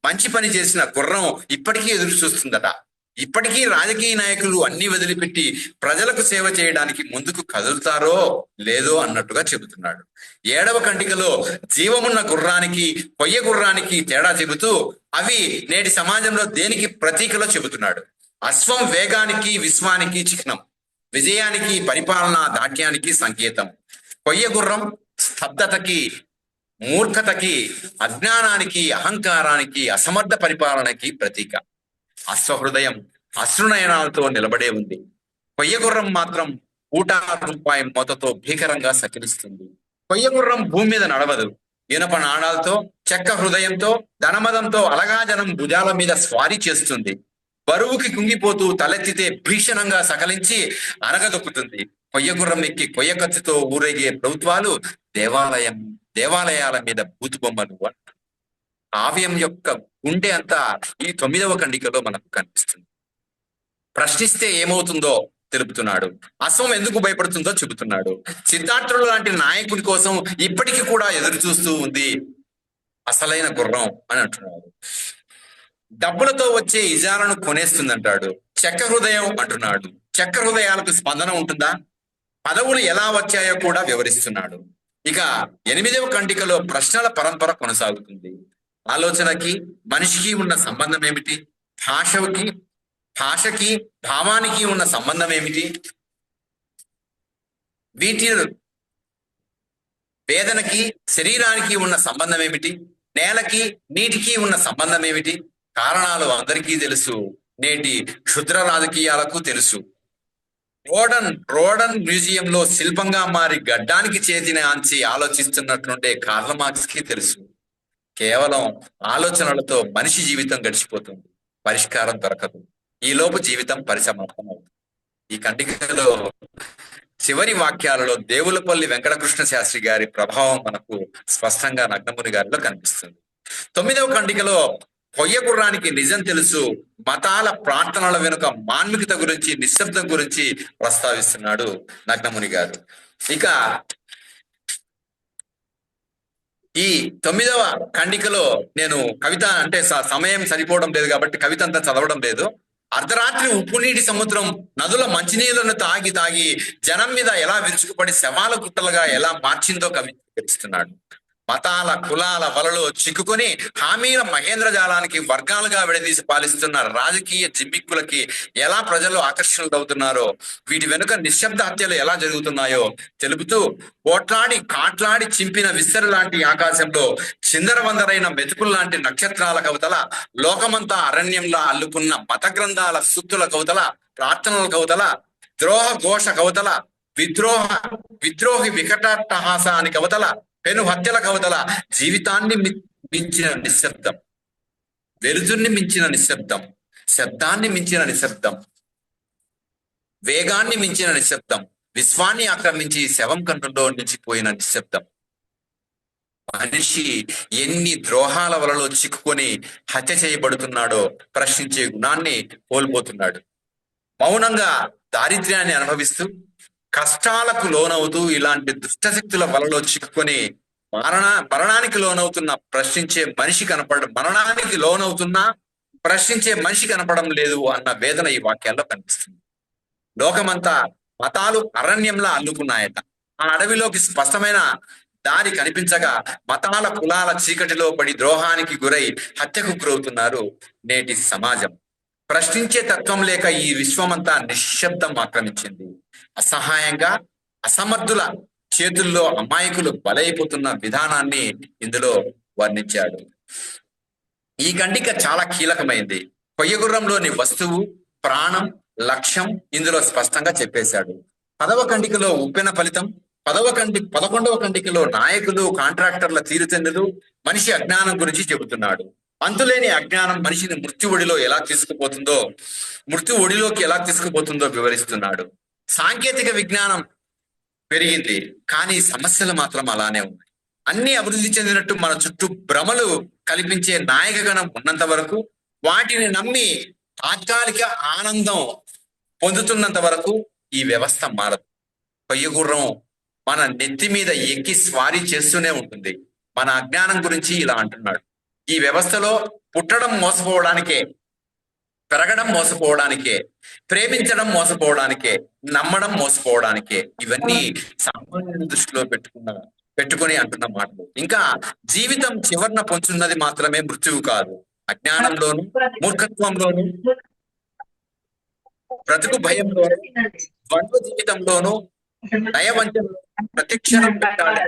మంచి పని చేసిన గుర్రం ఇప్పటికీ ఎదురు చూస్తుందట. ఇప్పటికీ రాజకీయ నాయకులు అన్ని వదిలిపెట్టి ప్రజలకు సేవ చేయడానికి ముందుకు కదులుతారో లేదో అన్నట్టుగా చెబుతున్నాడు. 7వ ఖండికలో జీవమున్న గుర్రానికి, కొయ్య గుర్రానికి తేడా చెబుతూ అవి నేటి సమాజంలో దేనికి ప్రతీకలో చెబుతున్నాడు. అశ్వం వేగానికి, విశ్వానికి చిహ్నం, విజయానికి, పరిపాలన దాఢ్యానికి సంకేతం. కొయ్య గుర్రం స్తబ్దతకి, మూర్ఖతకి, అజ్ఞానానికి, అహంకారానికి, అసమర్థ పరిపాలనకి ప్రతీక. అశ్వహృదయం అశ్రునయనాలతో నిలబడే ఉంది. కొయ్య గుర్రం మాత్రం రూపాయి మోతతో భీకరంగా సకిలిస్తుంది. కొయ్య గుర్రం భూమి మీద నడవదు. ఇనప నాడాలతో, చెక్క హృదయంతో, ధనమదంతో అలగాజనం భుజాల మీద స్వారీ చేస్తుంది. బరువుకి కుంగిపోతూ తలెత్తితే భీషణంగా సకలించి అనగదొక్కుతుంది. కొయ్య గుర్రం ఎక్కి కొయ్య కత్తితో ఊరేగే ప్రభుత్వాలు దేవాలయాల మీద బూతు బొమ్మలు. కావ్యం యొక్క గుండె అంతా ఈ 9వ ఖండికలో మనకు కనిపిస్తుంది. ప్రశ్నిస్తే ఏమవుతుందో తెలుపుతున్నాడు. అశ్వం ఎందుకు భయపడుతుందో చెబుతున్నాడు. సిద్ధార్థుడు లాంటి నాయకుడి కోసం ఇప్పటికీ కూడా ఎదురు చూస్తూ ఉంది అసలైన గుర్రం అని అంటున్నాడు. డబ్బులతో వచ్చే ఇజాలను కొనేస్తుందంటాడు. చెక్క హృదయం అంటున్నాడు. చెక్క హృదయాలకు స్పందన ఉంటుందా? పదవులు ఎలా వచ్చాయో కూడా వివరిస్తున్నాడు. ఇక 8వ ఖండికలో ప్రశ్నల పరంపర కొనసాగుతుంది. ఆలోచనకి, మనిషికి ఉన్న సంబంధం ఏమిటి? భాషకి, భావానికి ఉన్న సంబంధం ఏమిటి? వీటి వేదనకి, శరీరానికి ఉన్న సంబంధం ఏమిటి? నేలకి, నీటికి ఉన్న సంబంధం ఏమిటి? కారణాలు అందరికీ తెలుసు. నేటి క్షుద్ర రాజకీయాలకు తెలుసు. రోడన్ మ్యూజియంలో శిల్పంగా మారి గడ్డానికి చేతిని ఆంచి ఆలోచిస్తున్నట్లుంటే కార్ల్ మార్క్స్ కి తెలుసు. కేవలం ఆలోచనలతో మనిషి జీవితం గడిచిపోతుంది, పరిష్కారం దొరకదు. ఈ లోపు జీవితం పరిసమాప్తం అవుతుంది. ఈ ఖండికలో చివరి వాక్యాలలో దేవులపల్లి వెంకటకృష్ణ శాస్త్రి గారి ప్రభావం మనకు స్పష్టంగా నగ్నముని గారిలో కనిపిస్తుంది. 9వ ఖండికలో కొయ్య గుర్రానికి నిజం తెలుసు, మతాల ప్రార్థనల వెనుక మాన్మికత గురించి, నిశ్శబ్దం గురించి ప్రస్తావిస్తున్నాడు నగ్నముని గారు. ఇక ఈ 9వ ఖండికలో నేను కవిత అంటే సమయం సరిపోవడం లేదు కాబట్టి కవిత అంతా చదవడం లేదు. అర్ధరాత్రి ఉప్పు నీటి సముద్రం నదుల మంచినీళ్లను తాగి జనం మీద ఎలా విరుచుకుపడి శవాల గుట్టలుగా ఎలా మార్చిందో కవి తెలుస్తున్నాడు. మతాల, కులాల వలలో చిక్కుకొని హామీల మహేంద్ర జాలానికి వర్గాలుగా విడదీసి పాలిస్తున్న రాజకీయ జిమ్మిక్కులకి ఎలా ప్రజలు ఆకర్షణలవుతున్నారో, వీటి వెనుక నిశ్శబ్ద హత్యలు ఎలా జరుగుతున్నాయో తెలుపుతూ కాట్లాడి చింపిన విస్తరి లాంటి ఆకాశంలో చిందరవందరైన మెతుకులు లాంటి నక్షత్రాల కవతల, లోకమంతా అరణ్యంలా అల్లుకున్న మత గ్రంథాల సూక్తుల కవతల, ప్రార్థనల కవతల, ద్రోహ ఘోష కవతల, విద్రోహి వికటాట్టహాసాని కవతల, పెను హత్యల కవతల, జీవితాన్ని మించిన నిశ్శబ్దం, వెలుతుర్ని మించిన నిశ్శబ్దం, శబ్దాన్ని మించిన నిశ్శబ్దం, వేగాన్ని మించిన నిశ్శబ్దం, విశ్వాన్ని ఆక్రమించి శవం కంఠంలో నిలిచిపోయిన నిశ్శబ్దం. మనిషి ఎన్ని ద్రోహాల వలలో చిక్కుకొని హత్య చేయబడుతున్నాడో ప్రశ్నించే గుణాన్ని కోల్పోతున్నాడు. మౌనంగా దారిద్ర్యాన్ని అనుభవిస్తూ, కష్టాలకు లోనవుతూ, ఇలాంటి దుష్టశక్తుల వలలో చిక్కుకొని మరణానికి లోనవుతున్న ప్రశ్నించే మనిషి మరణానికి లోనవుతున్నా ప్రశ్నించే మనిషి కనపడం లేదు అన్న వేదన ఈ వాక్యాల్లో కనిపిస్తుంది. లోకమంతా మతాలు అరణ్యంలా అల్లుకున్నాయట. ఆ అడవిలోకి స్పష్టమైన దారి కనిపించగా మతాల కులాల చీకటిలో పడి ద్రోహానికి గురై హత్యకు గురవుతున్నారు నేటి సమాజం. ప్రశ్నించే తత్వం లేక ఈ విశ్వమంతా నిశ్శబ్దం ఆక్రమించింది. అసహాయంగా అసమర్థుల చేతుల్లో అమాయకులు బలైపోతున్న విధానాన్ని ఇందులో వర్ణించాడు. ఈ ఖండిక చాలా కీలకమైంది. కొయ్యగుర్రంలోని వస్తువు, ప్రాణం, లక్ష్యం ఇందులో స్పష్టంగా చెప్పేశాడు. 10వ ఖండికలో ఉప్పెన ఫలితం, 11వ ఖండికలో నాయకులు, కాంట్రాక్టర్ల తీరుతెన్నులు, మనిషి అజ్ఞానం గురించి చెబుతున్నాడు. అంతులేని అజ్ఞానం మనిషిని మృత్యు ఒడిలోకి ఎలా తీసుకుపోతుందో వివరిస్తున్నాడు. సాంకేతిక విజ్ఞానం పెరిగింది, కానీ సమస్యలు మాత్రం అలానే ఉన్నాయి. అన్ని అభివృద్ధి చెందినట్టు మన చుట్టూ భ్రమలు కల్పించే నాయకగణం ఉన్నంత వరకు, వాటిని నమ్మి తాత్కాలిక ఆనందం పొందుతున్నంత వరకు ఈ వ్యవస్థ మారదు. కొయ్యగుర్రం మన నెత్తి మీద ఎక్కి స్వారీ చేస్తూనే ఉంటుంది. మన అజ్ఞానం గురించి ఇలా అంటున్నాడు: ఈ వ్యవస్థలో పుట్టడం మోసపోవడానికే, పెరగడం మోసపోవడానికే, ప్రేమించడం మోసపోవడానికే, నమ్మడం మోసపోవడానికే. ఇవన్నీ సామాన్యుని దృష్టిలో పెట్టుకొని అంటున్న మాటలు. ఇంకా జీవితం చివరన పొంచున్నది మాత్రమే మృత్యువు కాదు. అజ్ఞానంలోను, మూర్ఖత్వంలోను, బ్రతుకు భయంలోను, ద్వంద్వ జీవితంలోను, నయవంచనలో ప్రతిక్షణం పెట్టాలి.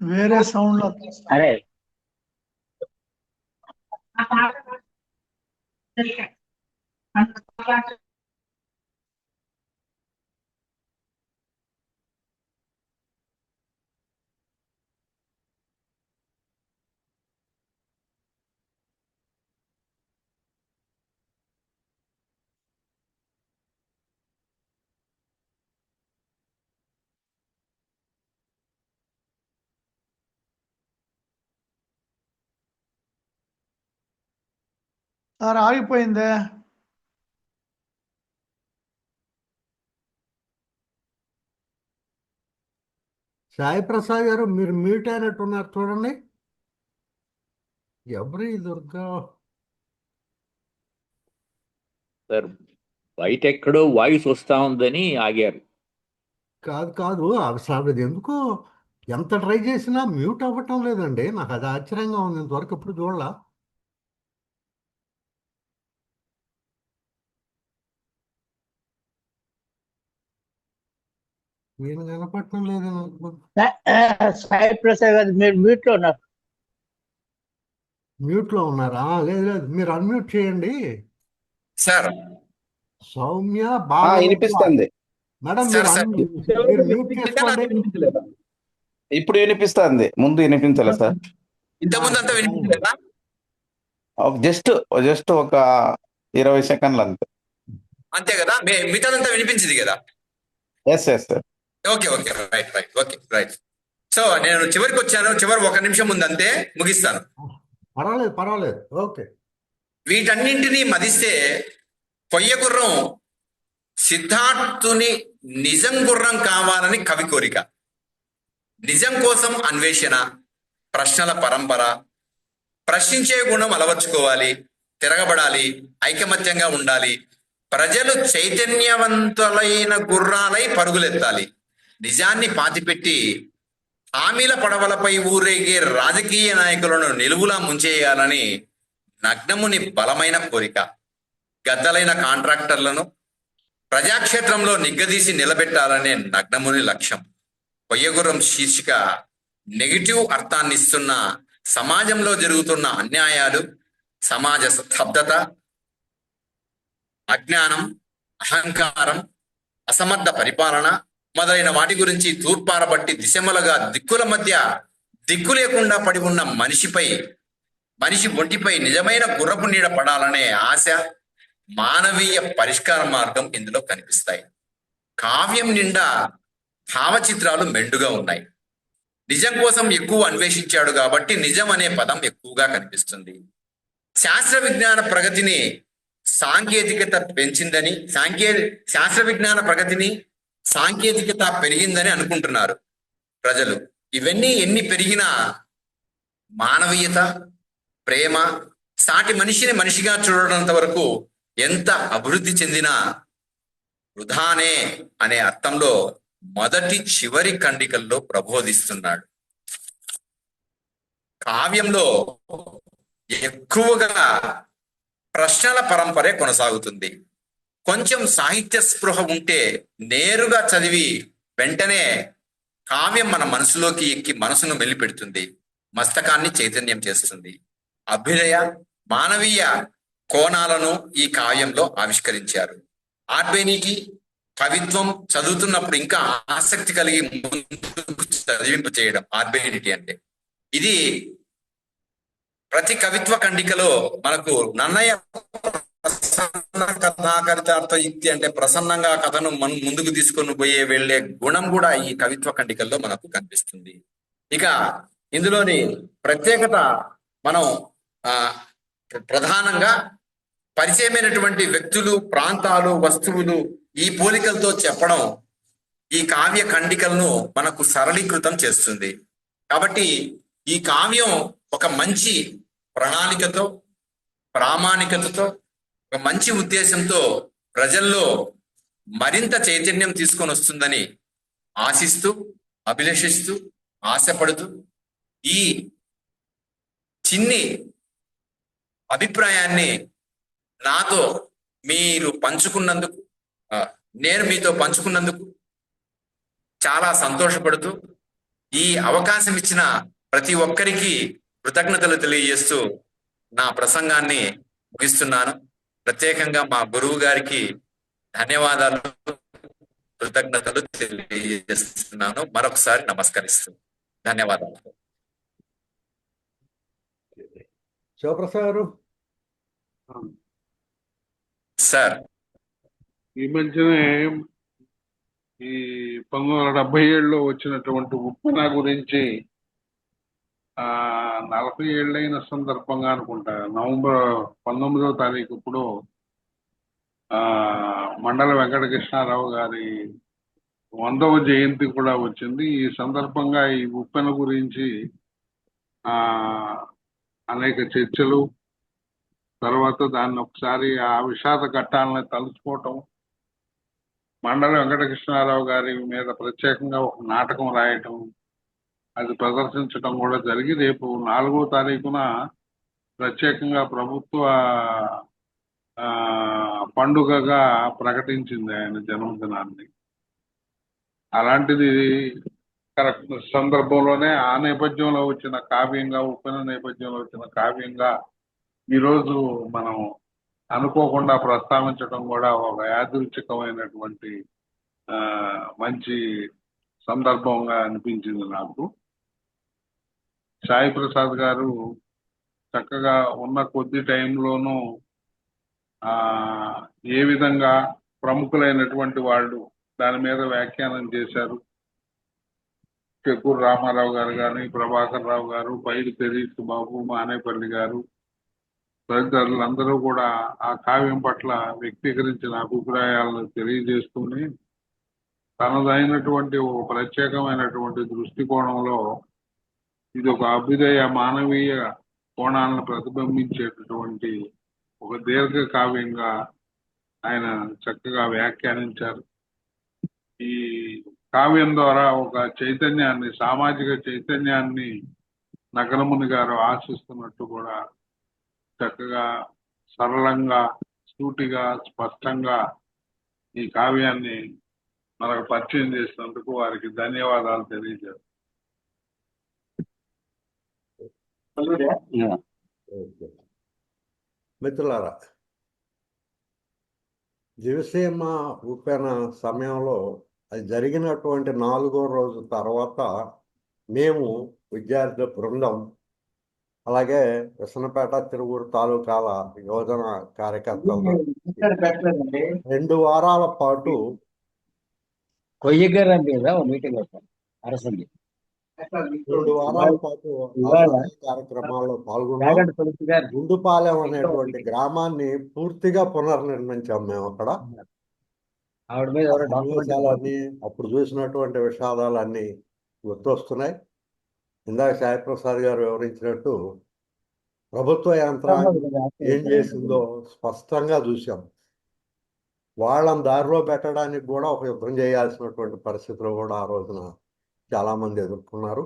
వేరే సౌండ్ అరే సార్ ఆగిపోయిందే. సాయి ప్రసాద్ గారు మీరు మ్యూట్ అయినట్టున్నారు, చూడండి. ఎవరి దుర్గా సార్, బయట ఎక్కడో వాయిస్ వస్తా ఉందని ఆగారు. కాదు అసలు ఎందుకో ఎంత ట్రై చేసినా మ్యూట్ అవ్వటం లేదండి. నాకు అది ఆశ్చర్యంగా ఉంది, ఇంతవరకు ఎప్పుడు చూడలా. నేను కనపడటం లేదు నాకు. సాయి ప్రసాద్ గారు మీరు మ్యూట్ లో ఉన్నారు. మ్యూట్ లో ఉన్నారా? లేదు, మీరు అన్మ్యూట్ చేయండి. సార్ సౌమ్య బాగా వినిపిస్తుంది మేడం, మీరు మ్యూట్ చేసుకోండి. ఇప్పుడు వినిపిస్తుంది, ముందు వినిపించలే సార్. ఇంతకుముందు అంతా వినిపించలేదా? జస్ట్ ఒక 20 సెకండ్లు అంతే. అంతే కదా, మిగతాదంతా వినిపించింది కదా? Yes sir. Okay, right. So నేను చివరికి వచ్చాను. చివరి 1 నిమిషం ఉంది, అంతే, ముగిస్తాను. పర్వాలేదు. ఓకే. వీటన్నింటినీ మదిస్తే కొయ్యగుర్రం సిద్ధార్థుని నిజం గుర్రం కావాలని కవి కోరిక. నిజం కోసం అన్వేషణ, ప్రశ్నల పరంపర, ప్రశ్నించే గుణం అలవర్చుకోవాలి, తిరగబడాలి, ఐకమత్యంగా ఉండాలి, ప్రజలు చైతన్యవంతులైన గుర్రాలై పరుగులెత్తాలి, నిజాన్ని పాతిపెట్టి హామీల పడవలపై ఊరేగే రాజకీయ నాయకులను నిలువులా ముంచేయాలని నగ్నముని బలమైన కోరిక. గద్దలైన కాంట్రాక్టర్లను ప్రజాక్షేత్రంలో నిగ్గదీసి నిలబెట్టాలనే నగ్నముని లక్ష్యం. కొయ్యగుర్రం శీర్షిక నెగిటివ్ అర్థాన్ని ఇస్తున్న సమాజంలో జరుగుతున్న అన్యాయాలు, సమాజ స్తబ్దత, అజ్ఞానం, అహంకారం, అసమర్థ పరిపాలన మొదలైన వాటి గురించి తూర్పారబట్టి దిశమలుగా దిక్కుల మధ్య దిక్కు లేకుండా పడి ఉన్న మనిషి ఒంటిపై నిజమైన గుర్రపు నీడ పడాలనే ఆశ, మానవీయ పరిష్కార మార్గం ఇందులో కనిపిస్తాయి. కావ్యం నిండా భావచిత్రాలు మెండుగా ఉన్నాయి. నిజం కోసం ఎక్కువ అన్వేషించాడు కాబట్టి నిజం అనే పదం ఎక్కువగా కనిపిస్తుంది. శాస్త్ర విజ్ఞాన ప్రగతిని సాంకేతికత పెంచిందని, శాస్త్ర విజ్ఞాన ప్రగతిని సాంకేతికత పెరిగిందని అనుకుంటున్నారు ప్రజలు. ఇవన్నీ ఎన్ని పెరిగినా మానవీయత, ప్రేమ, సాటి మనిషిని మనిషిగా చూడడంత వరకు ఎంత అభివృద్ధి చెందినా వృధానే అనే అర్థంలో మొదటి చివరి ఖండికల్లో ప్రబోధిస్తున్నాడు. కావ్యంలో ఎక్కువగా ప్రశ్నల పరంపరే కొనసాగుతుంది. కొంచెం సాహిత్య స్పృహ ఉంటే నేరుగా చదివి వెంటనే కావ్యం మన మనసులోకి ఎక్కి మనసును మెలిపెడుతుంది, మస్తకాన్ని చైతన్యం చేస్తుంది. అభ్యుదయ మానవీయ కోణాలను ఈ కావ్యంలో ఆవిష్కరించారు. ఆర్బేనికి కవిత్వం చదువుతున్నప్పుడు ఇంకా ఆసక్తి కలిగి ముందుకు చదివింపు చేయడం ఆర్బేనిటీ అంటే. ఇది ప్రతి కవిత్వ ఖండికలో మనకు నన్నయ్య ప్రసన్న కథాకరితార్థ యుక్తి అంటే ప్రసన్నంగా కథను ముందుకు తీసుకొని పోయే వెళ్లే గుణం కూడా ఈ కవిత్వ ఖండికల్లో మనకు కనిపిస్తుంది. ఇక ఇందులోని ప్రత్యేకత మనం ప్రధానంగా పరిచయమైనటువంటి వ్యక్తులు, ప్రాంతాలు, వస్తువులు ఈ పోలికలతో చెప్పడం ఈ కావ్య ఖండికలను మనకు సరళీకృతం చేస్తుంది. కాబట్టి ఈ కావ్యం ఒక మంచి ప్రణాళికతో, ప్రామాణికతతో, ఒక మంచి ఉద్దేశంతో ప్రజల్లో మరింత చైతన్యం తీసుకొని వస్తుందని ఆశిస్తూ, అభిలషిస్తూ, ఆశపడుతూ ఈ చిన్ని అభిప్రాయాన్ని నాతో మీరు పంచుకున్నందుకు, నేను మీతో పంచుకున్నందుకు చాలా సంతోషపడుతూ ఈ అవకాశం ఇచ్చిన ప్రతి ఒక్కరికి కృతజ్ఞతలు తెలియజేస్తూ నా ప్రసంగాన్ని ముగిస్తున్నాను. ప్రత్యేకంగా మా గురువు గారికి ధన్యవాదాలు, కృతజ్ఞతలు తెలియజేస్తున్నాను. మరొకసారి నమస్కరిస్తూ ధన్యవాదాలు. శివప్రసాద్ గారు. సార్, ఈ మధ్యనే ఈ 1977లో వచ్చినటువంటి ఉప్పెన గురించి 40 ఏళ్ళైన సందర్భంగా అనుకుంటా నవంబర్ 19వ తారీఖు ఇప్పుడు మండల వెంకటకృష్ణారావు గారి 100వ జయంతి కూడా వచ్చింది. ఈ సందర్భంగా ఈ ఉప్పెన గురించి అనేక చర్చలు, తర్వాత దాన్ని ఒకసారి ఆ విషాద ఘట్టాలని తలుచుకోవటం, మండల వెంకటకృష్ణారావు గారి మీద ప్రత్యేకంగా ఒక నాటకం రాయటం, అది ప్రదర్శించడం కూడా జరిగి రేపు 4వ తారీఖున ప్రత్యేకంగా ప్రభుత్వ పండుగగా ప్రకటించింది ఆయన జన్మదినాన్ని. అలాంటిది కరెక్ట్ సందర్భంలోనే ఆ నేపథ్యంలో వచ్చిన కావ్యంగా, ఉప్పెన నేపథ్యంలో వచ్చిన కావ్యంగా ఈరోజు మనం అనుకోకుండా ప్రస్తావించడం కూడా ఒక యాదృచ్ఛికమైనటువంటి మంచి సందర్భంగా అనిపించింది నాకు. సాయి ప్రసాద్ గారు చక్కగా ఉన్న కొద్ది టైంలోనూ ఏ విధంగా ప్రముఖులైనటువంటి వాళ్ళు దాని మీద వ్యాఖ్యానం చేశారు. చెక్కూరు రామారావు గారు కానీ, ప్రభాకర్ రావు గారు, పైడి తెరీసు బాబు, మానేపల్లి గారు తదితరులందరూ కూడా ఆ కావ్యం పట్ల వ్యక్తీకరించిన అభిప్రాయాలను తెలియజేస్తూనే తనదైనటువంటి ఒక ప్రత్యేకమైనటువంటి దృష్టికోణంలో ఇది ఒక అభ్యుదయ మానవీయ కోణాలను ప్రతిబింబించేటటువంటి ఒక దీర్ఘ కావ్యంగా ఆయన చక్కగా వ్యాఖ్యానించారు. ఈ కావ్యం ద్వారా ఒక చైతన్యాన్ని, సామాజిక చైతన్యాన్ని నగరముని గారు ఆశిస్తున్నట్టు కూడా చక్కగా, సరళంగా, సూటిగా, స్పష్టంగా ఈ కావ్యాన్ని మనకు పరిచయం చేసినందుకు వారికి ధన్యవాదాలు తెలియజేస్తాను. మిత్రులారా, దివిసీమ ఉప్పెన సమయంలో అది జరిగినటువంటి 4వ రోజు తర్వాత మేము విద్యార్థి బృందం, అలాగే విసనపేట, తిరువూరు తాలూకాల యోజన కార్యకర్తలు 2 వారాల పాటు అరసండి 2 వారాల పాటు కార్యక్రమాల్లో పాల్గొన్నాం. గుండుపాలెం అనేటువంటి గ్రామాన్ని పూర్తిగా పునర్నిర్మించాం మేము. అక్కడ సన్నివేశాలన్నీ, అప్పుడు చూసినటువంటి విషాదాలన్నీ గుర్తొస్తున్నాయి. ఇందాక సాయిప్రసాద్ గారు వివరించినట్టు ప్రభుత్వ యంత్రాంగం ఏం చేసిందో స్పష్టంగా చూసాం. వాళ్ళని దారిలో పెట్టడానికి కూడా ఒక యుద్ధం చేయాల్సినటువంటి పరిస్థితులు కూడా ఆ రోజున చాలామంది ఎదుర్కొన్నారు.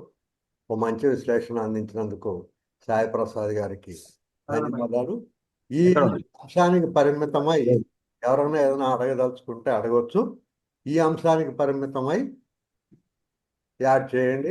ఒక మంచి విశ్లేషణ అందించినందుకు సాయి ప్రసాద్ గారికి ధన్యవాదాలు. ఈ అంశానికి పరిమితమై ఎవరైనా ఏదైనా అడగదలుచుకుంటే అడగవచ్చు. ఈ అంశానికి పరిమితమై యాడ్ చేయండి.